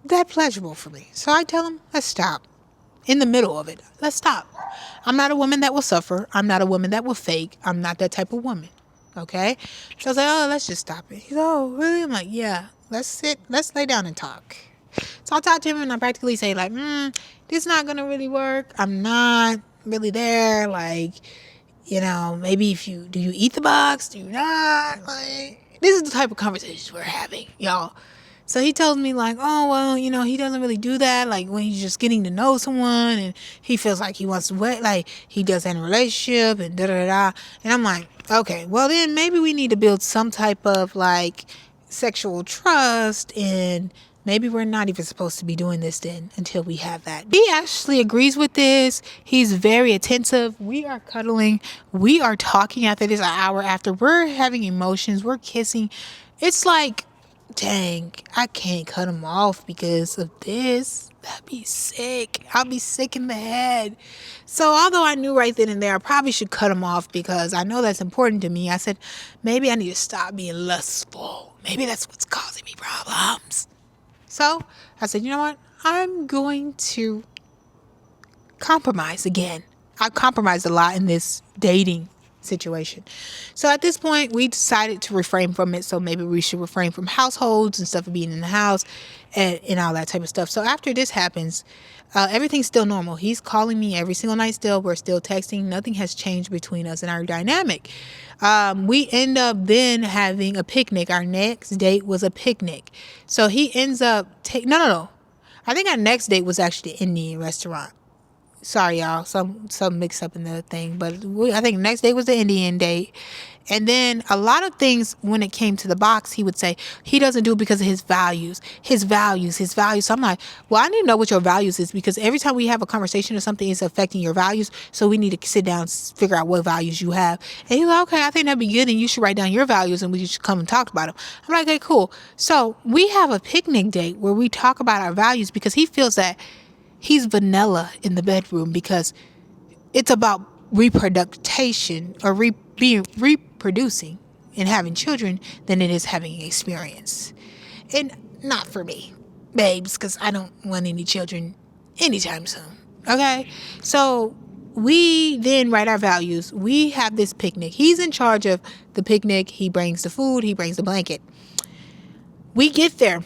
that pleasurable for me. So I tell him, let's stop. In the middle of it, let's stop. I'm not a woman that will suffer. I'm not a woman that will fake. I'm not that type of woman. Okay? So I was like, oh, let's just stop it. He's like, oh, really? I'm like, yeah, let's lay down and talk. So I talk to him and I practically say like, this is not going to really work. I'm not really there. Like, you know, maybe do you eat the box? Do you not? Like, this is the type of conversations we're having, y'all. So he tells me like, oh, well, you know, he doesn't really do that. Like when he's just getting to know someone and he feels like he wants to wait, like he does in a relationship and da-da-da. And I'm like, okay, well then maybe we need to build some type of like sexual trust, and maybe we're not even supposed to be doing this then until we have that. He actually agrees with this. He's very attentive. We are cuddling. We are talking after this, an hour after. We're having emotions. We're kissing. It's like, dang, I can't cut him off because of this. That'd be sick. I'll be sick in the head. So although I knew right then and there I probably should cut him off because I know that's important to me, I said, maybe I need to stop being lustful. Maybe that's what's causing me problems. So I said, you know what? I'm going to compromise again. I've compromised a lot in this dating situation. So at this point, we decided to refrain from it. So maybe we should refrain from households and stuff of being in the house and all that type of stuff. So after this happens, everything's still normal. He's calling me every single night still. We're still texting. Nothing has changed between us and our dynamic. We end up then having a picnic. Our next date was a picnic. So he ends up no. I think our next date was actually an Indian restaurant. Sorry, y'all. Some mix up in the thing. But I think next day was the Indian date. And then a lot of things when it came to the box, he would say he doesn't do it because of his values. His values. So I'm like, well, I need to know what your values is, because every time we have a conversation or something, it's affecting your values. So we need to sit down and figure out what values you have. And he's like, okay, I think that'd be good. And you should write down your values and we should come and talk about them. I'm like, okay, cool. So we have a picnic date where we talk about our values, because he feels that he's vanilla in the bedroom because it's about reproduction or being reproducing and having children than it is having experience. And not for me, babes, because I don't want any children anytime soon. Okay? So we then write our values. We have this picnic. He's in charge of the picnic. He brings the food. He brings the blanket. We get there.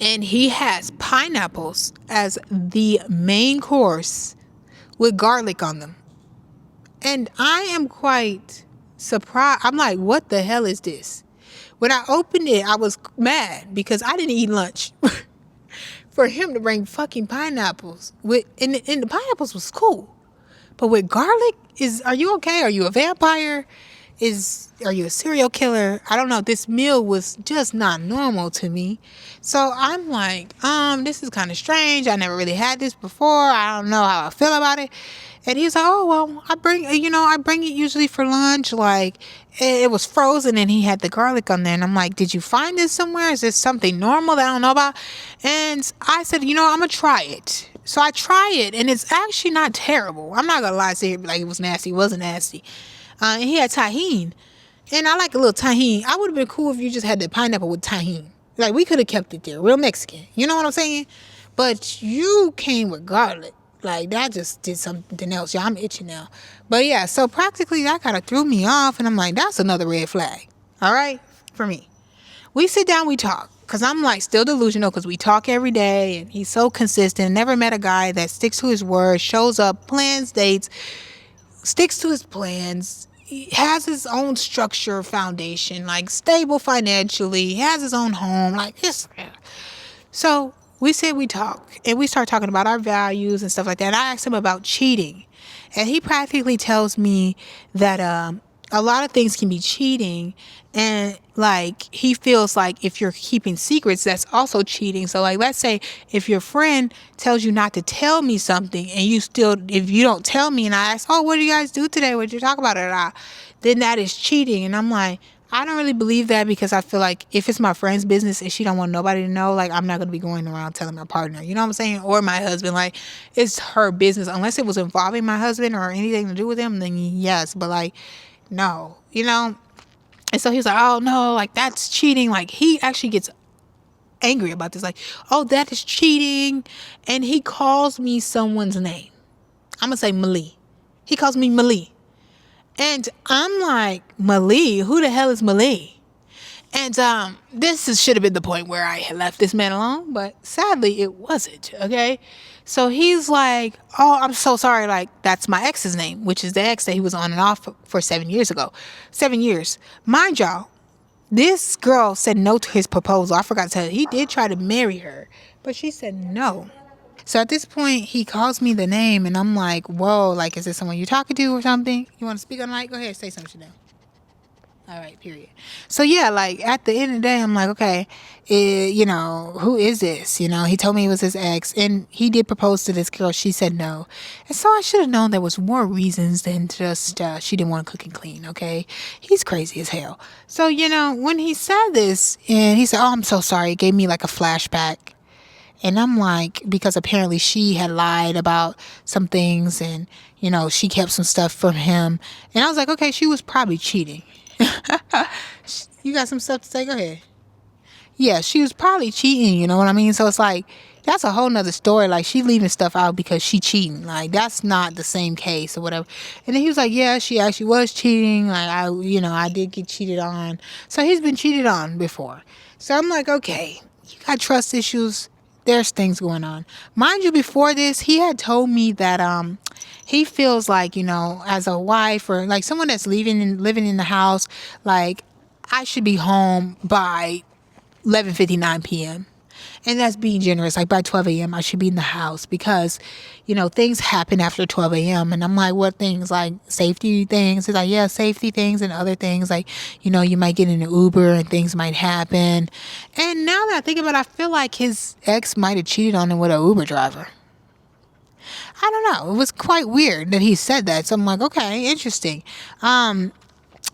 And he has pineapples as the main course with garlic on them. And I am quite surprised. I'm like, what the hell is this? When I opened it, I was mad because I didn't eat lunch. For him to bring fucking pineapples. And the pineapples was cool. But with garlic, are you okay? Are you a vampire? Are you a serial killer? I don't know. This meal was just not normal to me. So I'm like, this is kind of strange. I never really had this before. I don't know how I feel about it. And he's like, oh, well, I bring it usually for lunch. Like, it was frozen and he had the garlic on there. And I'm like, did you find this somewhere? Is this something normal that I don't know about? And I said, I'm going to try it. So I try it and it's actually not terrible. I'm not going to lie to you, like it was nasty. It wasn't nasty. And he had tahini. And I like a little tahini. I would have been cool if you just had the pineapple with tahini. Like, we could have kept it there. Real Mexican. You know what I'm saying? But you came with garlic. Like, that just did something else. Yeah, I'm itching now. But yeah, so practically that kind of threw me off. And I'm like, that's another red flag. All right? For me. We sit down, we talk. Because I'm like still delusional because we talk every day. And he's so consistent. Never met a guy that sticks to his word, shows up, plans dates, sticks to his plans. He has his own structure, foundation, like stable financially. He has his own home, like this. So we said we talk, and we start talking about our values and stuff like that. And I asked him about cheating, and he practically tells me that a lot of things can be cheating, and like he feels like if you're keeping secrets, that's also cheating. So like, let's say if your friend tells you not to tell me something, and if you don't tell me, and I ask, oh, what do you guys do today? What did you talk about it? Then that is cheating. And I'm like, I don't really believe that, because I feel like if it's my friend's business and she don't want nobody to know, like I'm not going to be going around telling my partner, you know what I'm saying? Or my husband, like it's her business. Unless it was involving my husband or anything to do with him, then yes. But like, no, And so he was like, oh no, like that's cheating. Like he actually gets angry about this. Like, oh, that is cheating. And he calls me someone's name. I'm going to say Mali. He calls me Mali. And I'm like, Mali? Who the hell is Mali? And this should have been the point where I had left this man alone, but sadly it wasn't, okay? So he's like, oh, I'm so sorry. Like, that's my ex's name, which is the ex that he was on and off for 7 years ago. 7 years. Mind y'all, this girl said no to his proposal. I forgot to tell you. He did try to marry her, but she said no. So at this point, he calls me the name, and I'm like, whoa, like, is this someone you're talking to or something? You want to speak on the mic? Go ahead, say something now. All right, period. So yeah, like at the end of the day, I'm like, okay, who is this? He told me it was his ex, and he did propose to this girl. She said no. And so I should have known there was more reasons than just she didn't want to cook and clean, okay? He's crazy as hell. So, when he said this, and he said, oh, I'm so sorry. It gave me like a flashback. And I'm like, because apparently she had lied about some things, and, she kept some stuff from him. And I was like, okay, she was probably cheating. You got some stuff to say? Go ahead. yeah, she was probably cheating, you know what I mean? So it's like, that's a whole nother story. Like, she leaving stuff out because she cheating. Like, that's not the same case or whatever. And then he was like, yeah, she actually was cheating. Like, I did get cheated on. So he's been cheated on before. So I'm like, okay, you got trust issues. There's things going on. Mind you, before this, he had told me that he feels like, as a wife or like someone that's living in the house, like, I should be home by 11:59 p.m. And that's being generous. Like by 12 a.m. I should be in the house because, things happen after 12 a.m. And I'm like, what things? Like safety things? He's like, yeah, safety things and other things. Like, you might get in an Uber and things might happen. And now that I think about it, I feel like his ex might have cheated on him with an Uber driver. I don't know. It was quite weird that he said that. So I'm like, okay, interesting.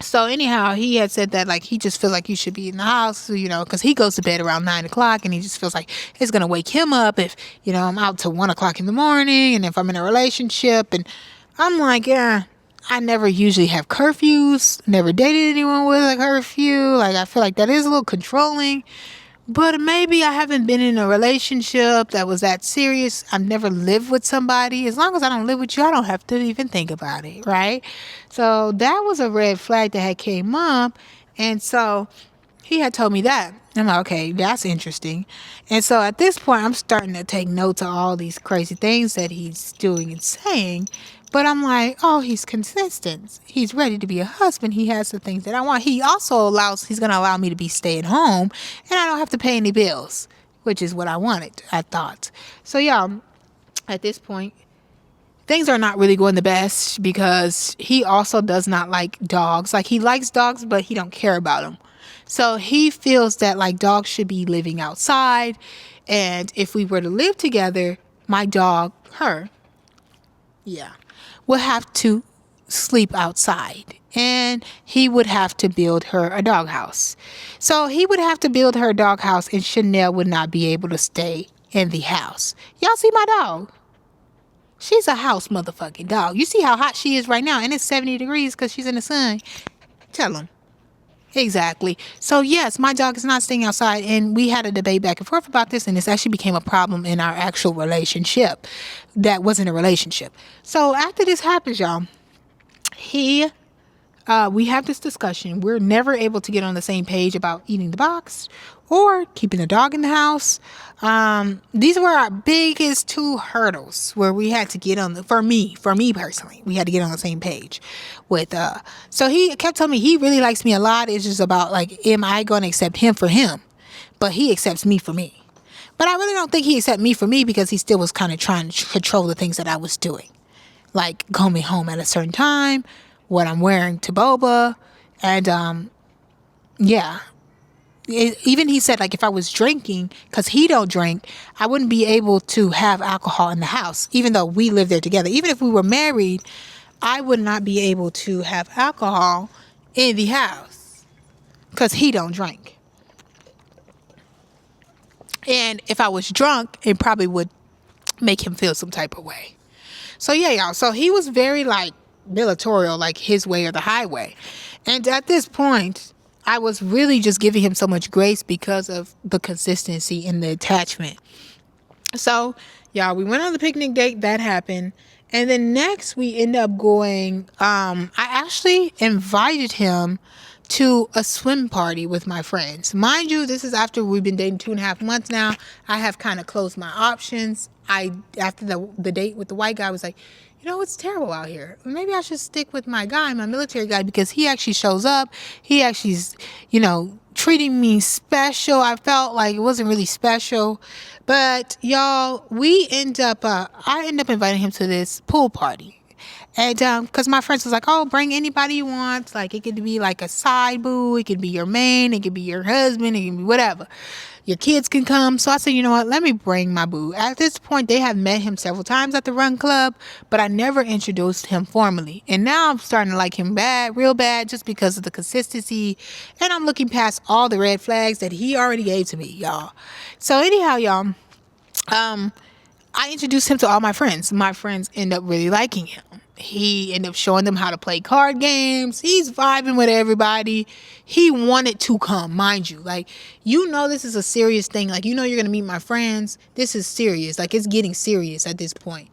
So anyhow, he had said that, like, he just feels like you should be in the house, because he goes to bed around 9 o'clock and he just feels like it's going to wake him up if, I'm out till 1 o'clock in the morning and if I'm in a relationship. And I'm like, yeah, I never usually have curfews, never dated anyone with a curfew. Like, I feel like that is a little controlling. But maybe I haven't been in a relationship that was that serious. I've never lived with somebody. As long as I don't live with you, I don't have to even think about it, right? So that was a red flag that had came up. And so he had told me that. I'm like, okay, that's interesting. And so at this point, I'm starting to take note of all these crazy things that he's doing and saying. But I'm like, oh, he's consistent. He's ready to be a husband. He has the things that I want. He's going to allow me to be stay at home and I don't have to pay any bills, which is what I wanted, I thought. So yeah, at this point, things are not really going the best because he also does not like dogs. Like, he likes dogs, but he don't care about them. So he feels that, like, dogs should be living outside. And if we were to live together, my dog, would have to sleep outside. And he would have to build her a doghouse. So he would have to build her a doghouse and Chanel would not be able to stay in the house. Y'all see my dog? She's a house motherfucking dog. You see how hot she is right now, and it's 70 degrees because she's in the sun. Tell him. Exactly. So yes, my dog is not staying outside, and we had a debate back and forth about this, and this actually became a problem in our actual relationship. That wasn't a relationship. So after this happens, y'all, we have this discussion. We're never able to get on the same page about eating the box or keeping the dog in the house. These were our biggest two hurdles where we had to get on for me personally, we had to get on the same page with, so he kept telling me he really likes me a lot. It's just about, like, am I going to accept him for him? But he accepts me for me. But I really don't think he accepted me for me because he still was kind of trying to control the things that I was doing. Like coming home at a certain time, what I'm wearing to boba. And, yeah. Even he said, like, if I was drinking, because he don't drink, I wouldn't be able to have alcohol in the house, even though we live there together. Even if we were married, I would not be able to have alcohol in the house because he don't drink. And if I was drunk, it probably would make him feel some type of way. So yeah, y'all. So he was very, like, militorial, like his way or the highway. And at this point, I was really just giving him so much grace because of the consistency and the attachment. So, y'all, we went on the picnic date. That happened. And then next we end up going, I actually invited him to a swim party with my friends. Mind you, this is after we've been dating 2.5 months now. I have kind of closed my options. After the date with the white guy, I was like, it's terrible out here. Maybe I should stick with my guy, my military guy, because he actually shows up. He actually is, treating me special. I felt like it wasn't really special. But y'all, I end up inviting him to this pool party. And because my friends was like, oh, bring anybody you want. Like, it could be like a side boo. It could be your main. It could be your husband. It can be whatever. Your kids can come. So I said, you know what? Let me bring my boo. At this point, they have met him several times at the run club, but I never introduced him formally. And now I'm starting to like him real bad, just because of the consistency. And I'm looking past all the red flags that he already gave to me, y'all. So anyhow, y'all, I introduced him to all my friends. My friends end up really liking him. He ended up showing them how to play card games. He's vibing with everybody. He wanted to come, mind you. Like, this is a serious thing. Like, you're going to meet my friends. This is serious. Like, it's getting serious at this point,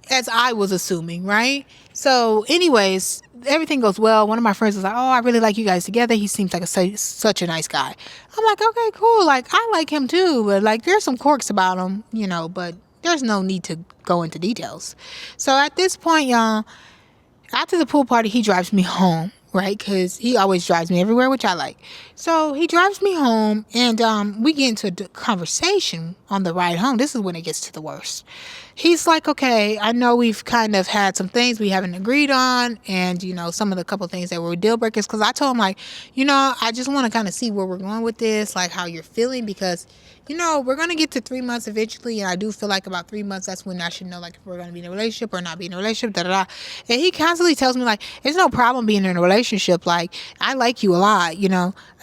as I was assuming, right? So anyways, everything goes well. One of my friends was like, oh, I really like you guys together. He seems like such a nice guy. I'm like, okay, cool. Like, I like him too. But like, there's some quirks about him, but there's no need to go into details. So at this point, y'all, after the pool party, he drives me home, right? Because he always drives me everywhere, which I like. So he drives me home, and we get into a conversation on the ride home. This is when it gets to the worst. He's like, okay, I know we've kind of had some things we haven't agreed on, and, some of the couple things that were deal breakers. Because I told him, like, I just want to kind of see where we're going with this, like how you're feeling, because we're going to get to 3 months eventually. And I do feel like about 3 months, that's when I should know, like, if we're going to be in a relationship or not be in a relationship, da-da-da. And he constantly tells me, like, it's no problem being in a relationship. Like, I like you a lot,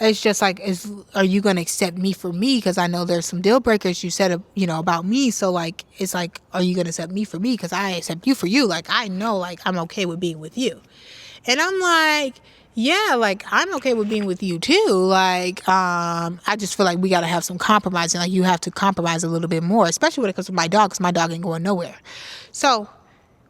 It's just like, are you going to accept me for me? Because I know there's some deal breakers you said, about me. So, like, it's like, are you going to accept me for me? Because I accept you for you. Like, I know, like, I'm okay with being with you. And I'm like, yeah, like, I'm okay with being with you too. Like, I just feel like we got to have some compromising. Like, you have to compromise a little bit more, especially when it comes to my dog, because my dog ain't going nowhere. So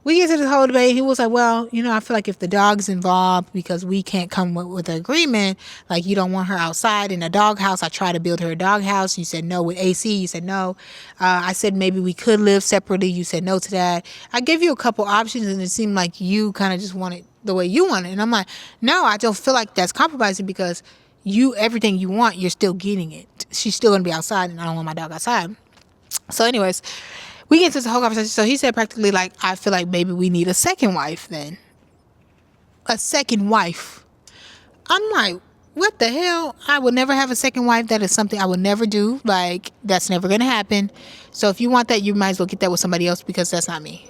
we get to this whole debate. He was like, well, I feel like if the dog's involved, because we can't come with an agreement, like, you don't want her outside in a dog house. I tried to build her a dog house. You said no with AC. You said no. I said maybe we could live separately. You said no to that. I gave you a couple options, and it seemed like you kind of just wanted the way you want it. And I'm like, no, I don't feel like that's compromising, because everything you want, you're still getting it. She's still going to be outside, and I don't want my dog outside. So anyways, we get into this whole conversation. So he said practically, like, I feel like maybe we need a second wife then. A second wife. I'm like, what the hell? I would never have a second wife. That is something I would never do. Like, that's never going to happen. So if you want that, you might as well get that with somebody else, because that's not me.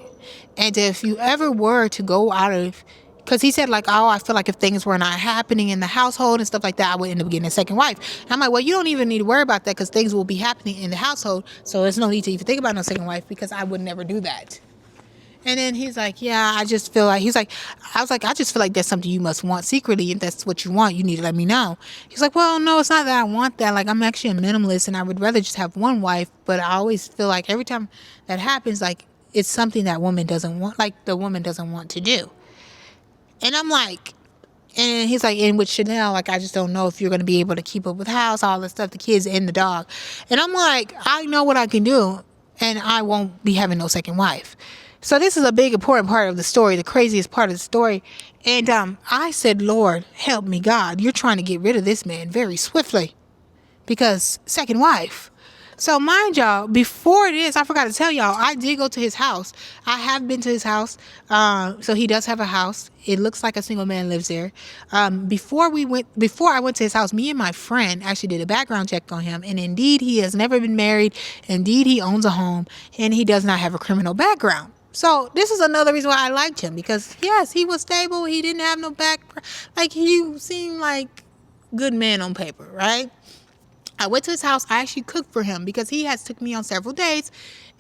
And if you ever were to go out of, because he said, like, oh, I feel like if things were not happening in the household and stuff like that, I would end up getting a second wife. And I'm like, well, you don't even need to worry about that, because things will be happening in the household. So there's no need to even think about no second wife, because I would never do that. And then he's like, yeah, I just feel like, I was like, I just feel like that's something you must want secretly. And that's what you want. You need to let me know. He's like, well, no, it's not that I want that. Like, I'm actually a minimalist, and I would rather just have one wife. But I always feel like every time that happens, like, it's something that woman doesn't want, like the woman doesn't want to do. And I'm like, and he's like, and with Chanel, like, I just don't know if you're going to be able to keep up with the house, all this stuff, the kids and the dog. And I'm like, I know what I can do, and I won't be having no second wife. So this is a big, important part of the story, the craziest part of the story. And I said, Lord, help me, God. You're trying to get rid of this man very swiftly, because second wife. So mind y'all, before this, I forgot to tell y'all, I did go to his house. I have been to his house. So he does have a house. It looks like a single man lives there. Before I went to his house, me and my friend actually did a background check on him. And indeed, he has never been married. Indeed, he owns a home, and he does not have a criminal background. So this is another reason why I liked him, because yes, he was stable. He didn't have no background. Like, he seemed like good man on paper, right? I went to his house. I actually cooked for him, because he has took me on several dates,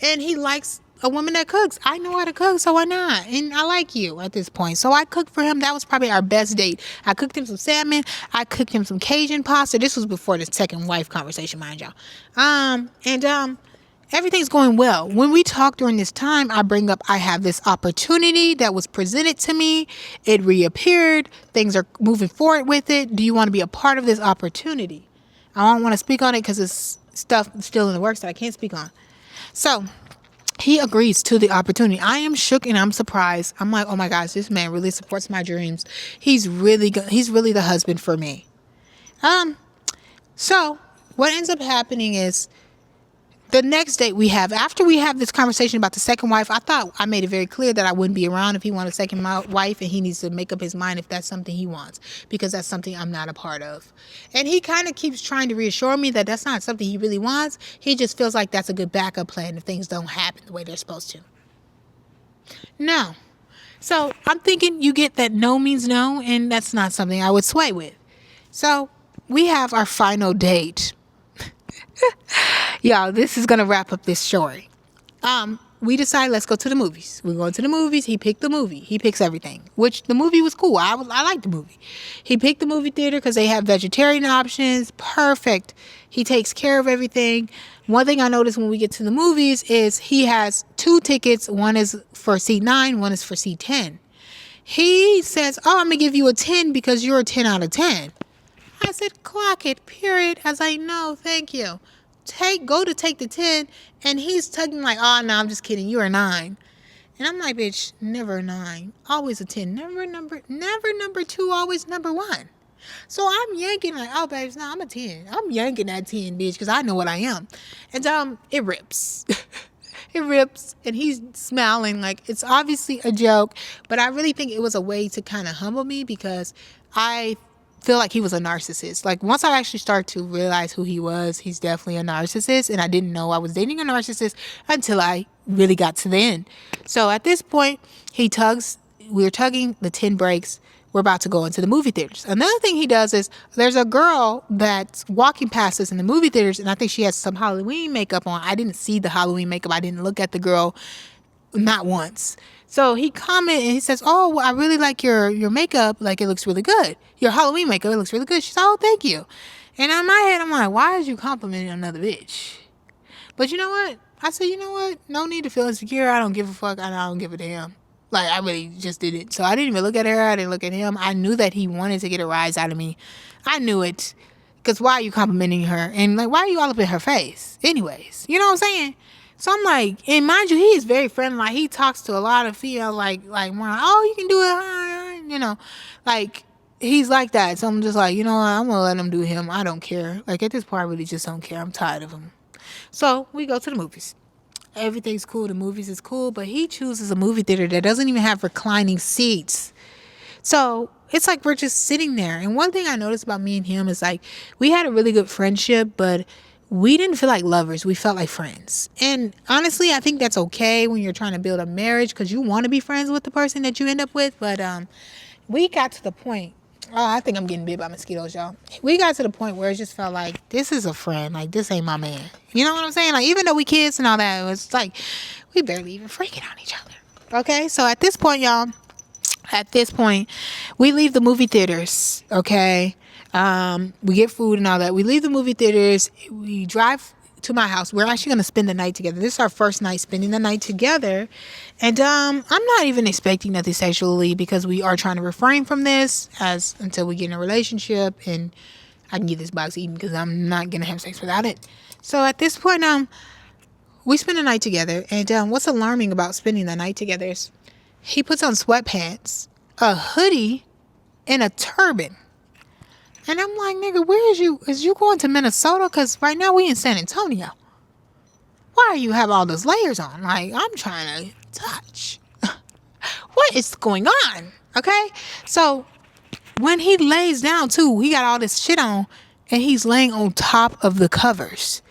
and he likes a woman that cooks. I know how to cook, so why not? And I like you at this point. So I cooked for him. That was probably our best date. I cooked him some salmon. I cooked him some Cajun pasta. This was before the second wife conversation, mind y'all. Everything's going well. When we talk during this time, I bring up, I have this opportunity that was presented to me. It reappeared. Things are moving forward with it. Do you want to be a part of this opportunity? I don't want to speak on it, because it's stuff still in the works that I can't speak on. So he agrees to the opportunity. I am shook and I'm surprised. I'm like, oh my gosh, this man really supports my dreams. He's really good. He's really the husband for me. So what ends up happening is, the next date after we have this conversation about the second wife, I thought I made it very clear that I wouldn't be around if he wanted a second wife, and he needs to make up his mind if that's something he wants, because that's something I'm not a part of. And he kind of keeps trying to reassure me that that's not something he really wants. He just feels like that's a good backup plan if things don't happen the way they're supposed to. No. So I'm thinking you get that no means no, and that's not something I would sway with. So we have our final date. Y'all, this is going to wrap up this story. we decide, let's go to the movies. We're going to the movies. He picked the movie. He picks everything, which the movie was cool. I liked the movie. He picked the movie theater because they have vegetarian options. Perfect. He takes care of everything. One thing I noticed when we get to the movies is he has 2 tickets. One is for seat 9. One is for seat 10. He says, oh, I'm going to give you a 10 because you're a 10 out of 10. I said, clock it, period. I was like, no, thank you. Go to take the 10, and he's tugging like, oh, no, I'm just kidding. You're a 9. And I'm like, bitch, never a 9. Always a 10. Never number 2, always number 1. So I'm yanking like, oh, babes, no, I'm a 10. I'm yanking that 10, bitch, because I know what I am. And it rips. It rips, and he's smiling like it's obviously a joke, but I really think it was a way to kind of humble me because I feel like he was a narcissist. Like, once I actually start to realize who he was, he's definitely a narcissist, and I didn't know I was dating a narcissist until I really got to the end. So at this point, we're tugging, the 10 breaks. We're about to go into the movie theaters. Another thing he does is there's a girl that's walking past us in the movie theaters, and I think she has some Halloween makeup on. I didn't see the Halloween makeup. I didn't look at the girl, not once. So he commented and he says, oh, well, I really like your makeup. Like, it looks really good. Your Halloween makeup, it looks really good. She's like, oh, thank you. And in my head, I'm like, why is you complimenting another bitch? But you know what? I said, you know what? No need to feel insecure. I don't give a fuck. I don't give a damn. Like, I really just didn't. So I didn't even look at her. I didn't look at him. I knew that he wanted to get a rise out of me. I knew it. Because why are you complimenting her? And, like, why are you all up in her face? Anyways, you know what I'm saying? So I'm like, and mind you, he is very friendly. Like, he talks to a lot of females, like more like, oh, you can do it. You know, like, he's like that. So I'm just like, you know what? I'm going to let him do him. I don't care. Like, at this point, I really just don't care. I'm tired of him. So we go to the movies. Everything's cool. The movies is cool, but he chooses a movie theater that doesn't even have reclining seats. So it's like we're just sitting there. And one thing I noticed about me and him is like we had a really good friendship, but we didn't feel like lovers. We felt like friends. And honestly, I think that's okay when you're trying to build a marriage because you want to be friends with the person that you end up with. But we got to the point. Oh, I think I'm getting bit by mosquitoes, y'all. We got to the point where it just felt like, this is a friend. Like, this ain't my man. You know what I'm saying? Like, even though we kids and all that, it was like, we barely even freaking on each other. Okay? So at this point, y'all, we leave the movie theaters, okay? We get food and all that. We leave the movie theaters. We drive to my house. We're actually going to spend the night together. This is our first night spending the night together. And I'm not even expecting nothing sexually because we are trying to refrain from this until we get in a relationship and I can get this box eaten because I'm not going to have sex without it. So at this point, we spend the night together. And what's alarming about spending the night together is he puts on sweatpants, a hoodie, and a turban. And I'm like, nigga, where is you? Is you going to Minnesota? Because right now we in San Antonio. Why do you have all those layers on? Like, I'm trying to touch. What is going on? Okay? So when he lays down too, he got all this shit on and he's laying on top of the covers.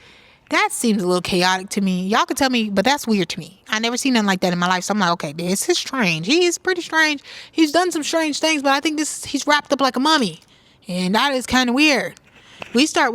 That seems a little chaotic to me. Y'all can tell me, but that's weird to me. I never seen nothing like that in my life. So I'm like, okay, this is strange. He is pretty strange. He's done some strange things, but I think he's wrapped up like a mummy. And that is kind of weird. We're trying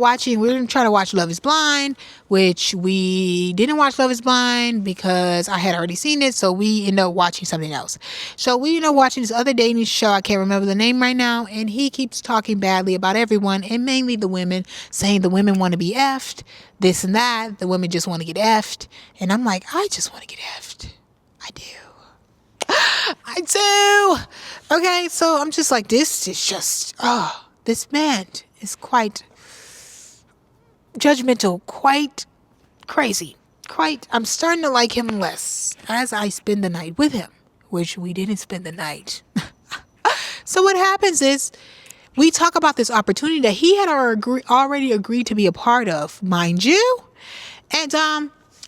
to watch Love is Blind, which we didn't watch Love is Blind because I had already seen it. So we ended up watching something else. So we ended up watching this other dating show. I can't remember the name right now. And he keeps talking badly about everyone and mainly the women, saying the women want to be effed, this and that. The women just want to get effed. And I'm like, I just want to get effed. I do. I do. Okay. So I'm just like, this is just, this man is quite judgmental, quite crazy, I'm starting to like him less as I spend the night with him, which we didn't spend the night. So what happens is we talk about this opportunity that he had already agreed to be a part of, mind you. And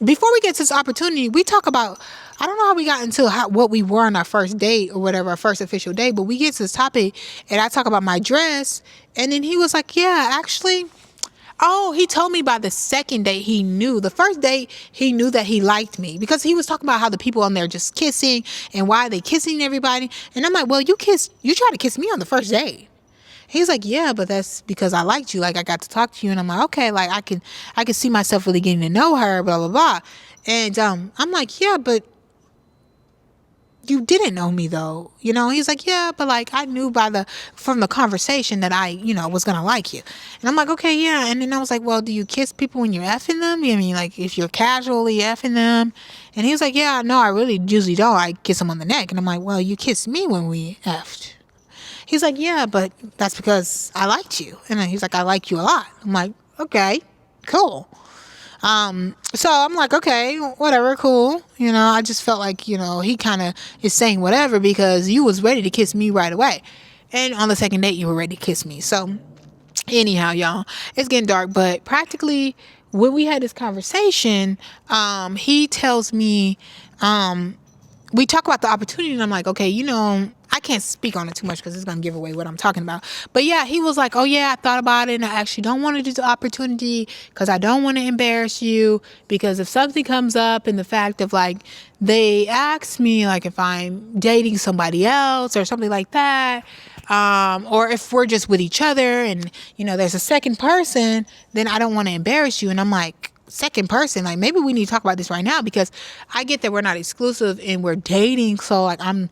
before we get to this opportunity, we talk about, I don't know how we got into what we wore on our first date or whatever, our first official date, but we get to this topic and I talk about my dress. And then he was like, yeah, actually, he told me by the second date he knew. The first date, he knew that he liked me because he was talking about how the people on there just kissing and why they kissing everybody. And I'm like, well, you tried to kiss me on the first date. He's like, yeah, but that's because I liked you. Like, I got to talk to you. And I'm like, okay, like I can see myself really getting to know her, blah, blah, blah. And I'm like, yeah, but you didn't know me though. He's like, yeah, but like I knew from the conversation that I, was going to like you. And I'm like, okay, yeah. And then I was like, well, do you kiss people when you're effing them? I mean, like if you're casually effing them? And he was like, yeah, no, I really usually don't. I kiss them on the neck. And I'm like, well, you kissed me when we effed. He's like, yeah, but that's because I liked you. And then he's like, I like you a lot. I'm like, okay, cool. So I'm like, okay, whatever, cool. I just felt like, he kind of is saying whatever because you was ready to kiss me right away. And on the second date, you were ready to kiss me. So anyhow, y'all, it's getting dark, but practically when we had this conversation, he tells me, we talk about the opportunity and I'm like, okay, I can't speak on it too much because it's going to give away what I'm talking about. But yeah, he was like, oh yeah, I thought about it and I actually don't want to do the opportunity because I don't want to embarrass you, because if something comes up in the fact of like, they ask me like if I'm dating somebody else or something like that, or if we're just with each other and, there's a second person, then I don't want to embarrass you. And I'm like, second person, like maybe we need to talk about this right now, because I get that we're not exclusive and we're dating, so like I'm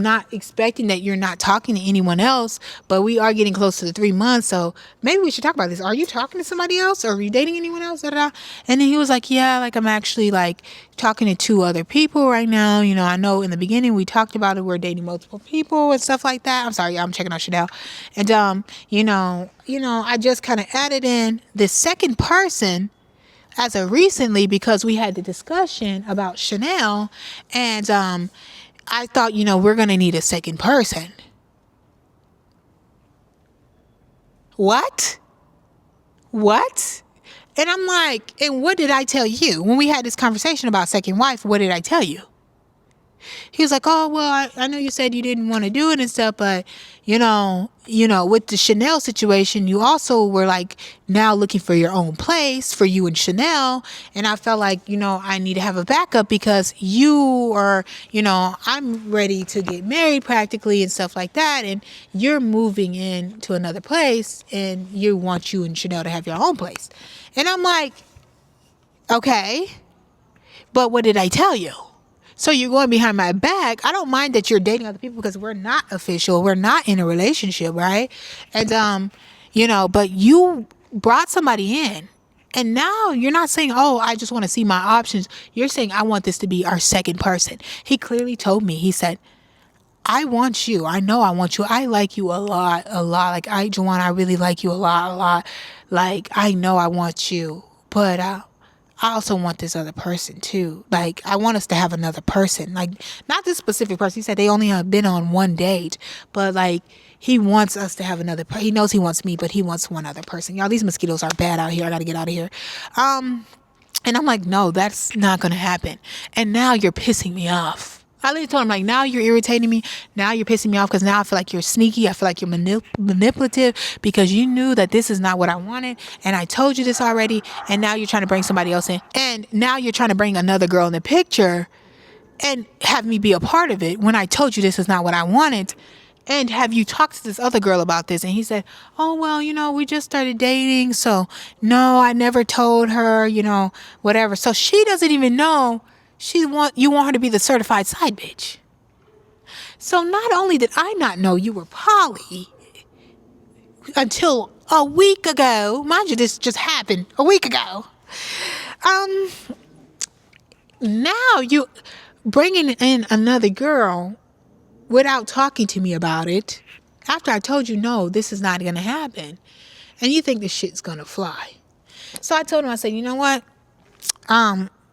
not expecting that you're not talking to anyone else, but we are getting close to the 3 months, so maybe we should talk about this. Are you talking to somebody else, or are you dating anyone else? Da, da, da. And then he was like, yeah, like I'm actually like talking to 2 other people right now. I know in the beginning we talked about it, we're dating multiple people and stuff like that. I'm sorry, I'm checking out Chanel. And I just kind of added in this second person as of recently because we had the discussion about Chanel, and I thought, we're going to need a second person. What? And I'm like, and what did I tell you? When we had this conversation about second wife, what did I tell you? He was like, oh, well, I know you said you didn't want to do it and stuff, but, with the Chanel situation, you also were like now looking for your own place for you and Chanel. And I felt like, I need to have a backup because you are, I'm ready to get married practically and stuff like that. And you're moving in to another place and you want you and Chanel to have your own place. And I'm like, okay, but what did I tell you? So you're going behind my back. I don't mind that you're dating other people because we're not official. We're not in a relationship, right? And, but you brought somebody in. And now you're not saying, oh, I just want to see my options. You're saying, I want this to be our second person. He clearly told me, he said, I want you. I know I want you. I like you a lot. Like, Juwan, I really like you a lot. Like, I know I want you. But, I also want this other person too. Like, I want us to have another person. Like, not this specific person. He said they only have been on one date, but like, he wants us to have another person. He knows he wants me, but he wants one other person. Y'all, these mosquitoes are bad out here. I got to get out of here. And I'm like, no, that's not going to happen. And now you're pissing me off. I literally told him, like, now you're irritating me. Now you're pissing me off because now I feel like you're sneaky. I feel like you're manipulative because you knew that this is not what I wanted. And I told you this already. And now you're trying to bring somebody else in. And now you're trying to bring another girl in the picture and have me be a part of it when I told you this is not what I wanted. And have you talked to this other girl about this? And he said, oh, well, we just started dating. So, no, I never told her, whatever. So she doesn't even know you want her to be the certified side bitch. So not only did I not know you were poly until a week ago, mind you, this just happened a week ago. Now you bringing in another girl without talking to me about it after I told you, no, this is not going to happen. And you think this shit's going to fly. So I told him, I said, you know what?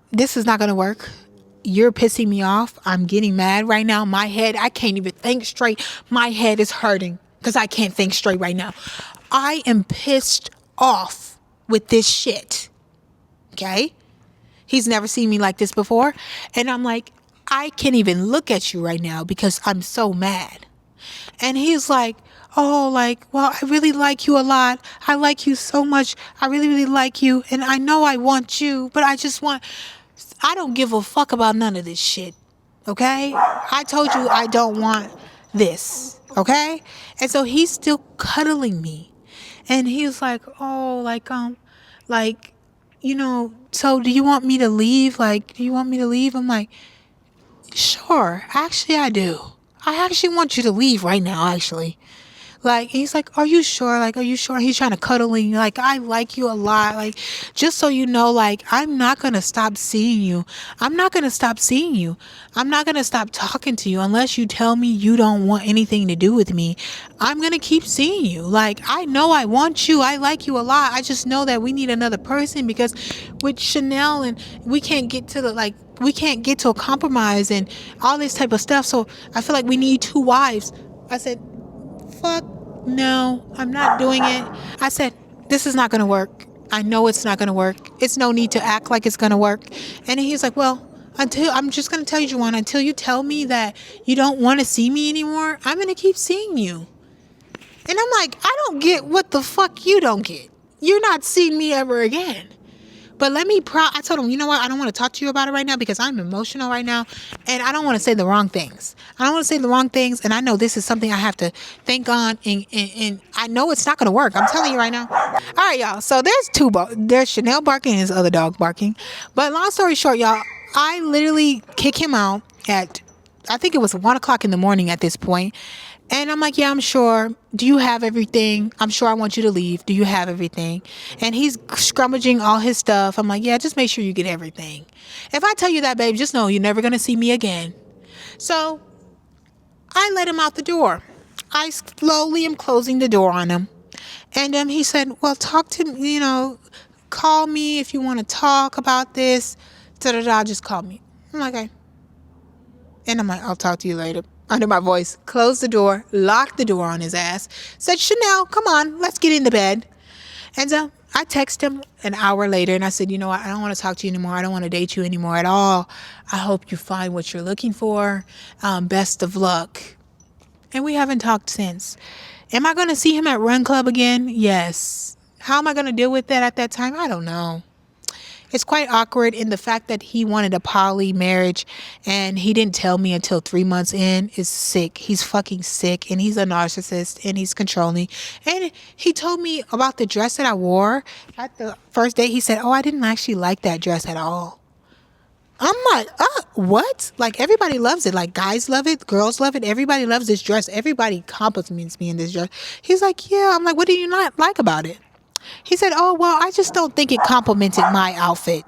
This is not going to work. You're pissing me off. I'm getting mad right now. My head, I can't even think straight. My head is hurting because I can't think straight right now. I am pissed off with this shit. Okay? He's never seen me like this before. And I'm like, I can't even look at you right now because I'm so mad. And he's like, oh, like, well, I really like you a lot. I like you so much. I really, really like you. And I know I want you, but I don't give a fuck about none of this shit. Okay? I told you I don't want this. Okay? And so he's still cuddling me. And he was like, oh, like, so do you want me to leave? Like, do you want me to leave? I'm like, sure. Actually, I do. I actually want you to leave right now, actually. Like, he's like, are you sure? Like, are you sure? He's trying to cuddle me. Like, I like you a lot. Like, just so you know, like, I'm not going to stop seeing you. I'm not going to stop seeing you. I'm not going to stop talking to you unless you tell me you don't want anything to do with me. I'm going to keep seeing you. Like, I know I want you. I like you a lot. I just know that we need another person because with Chanel and we can't get to we can't get to a compromise and all this type of stuff. So I feel like we need two wives. I said, fuck no, I'm not doing it. I said, this is not going to work. I know it's not going to work. It's no need to act like it's going to work. And he's like, well, I'm just going to tell you, Juwan, until you tell me that you don't want to see me anymore, I'm going to keep seeing you. And I'm like, I don't get what the fuck you don't get. You're not seeing me ever again. But I told him, you know what? I don't want to talk to you about it right now because I'm emotional right now. And I don't want to say the wrong things. And I know this is something I have to think on. And I know it's not going to work. I'm telling you right now. All right, y'all. So there's Chanel barking and his other dog barking. But long story short, y'all, I literally kick him out I think it was 1 o'clock in the morning at this point. And I'm like, yeah, I'm sure. Do you have everything? I'm sure I want you to leave. Do you have everything? And he's scrummaging all his stuff. I'm like, yeah, just make sure you get everything. If I tell you that, babe, just know you're never going to see me again. So I let him out the door. I slowly am closing the door on him. And he said, well, talk to me, call me if you want to talk about this. Just call me. I'm like, okay. And I'm like, I'll talk to you later. Under my voice, closed the door, locked the door on his ass, said, Chanel, come on, let's get into bed. And so I text him an hour later and I said, you know what? I don't want to talk to you anymore. I don't want to date you anymore at all. I hope you find what you're looking for. Best of luck. And we haven't talked since. Am I going to see him at Run Club again? Yes. How am I going to deal with that at that time? I don't know. It's quite awkward in the fact that he wanted a poly marriage and he didn't tell me until 3 months in. Is sick. He's fucking sick and he's a narcissist and he's controlling. And he told me about the dress that I wore at the first date. He said, oh, I didn't actually like that dress at all. I'm like, what? Like, everybody loves it. Like, guys love it. Girls love it. Everybody loves this dress. Everybody compliments me in this dress. He's like, yeah. I'm like, what do you not like about it? He said, oh, well, I just don't think it complimented my outfit.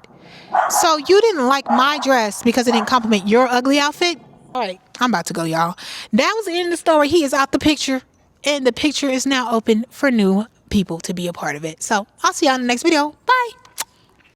So you didn't like my dress because it didn't compliment your ugly outfit? All right, I'm about to go, y'all. That was the end of the story. He is out the picture, and the picture is now open for new people to be a part of it. So I'll see y'all in the next video. Bye.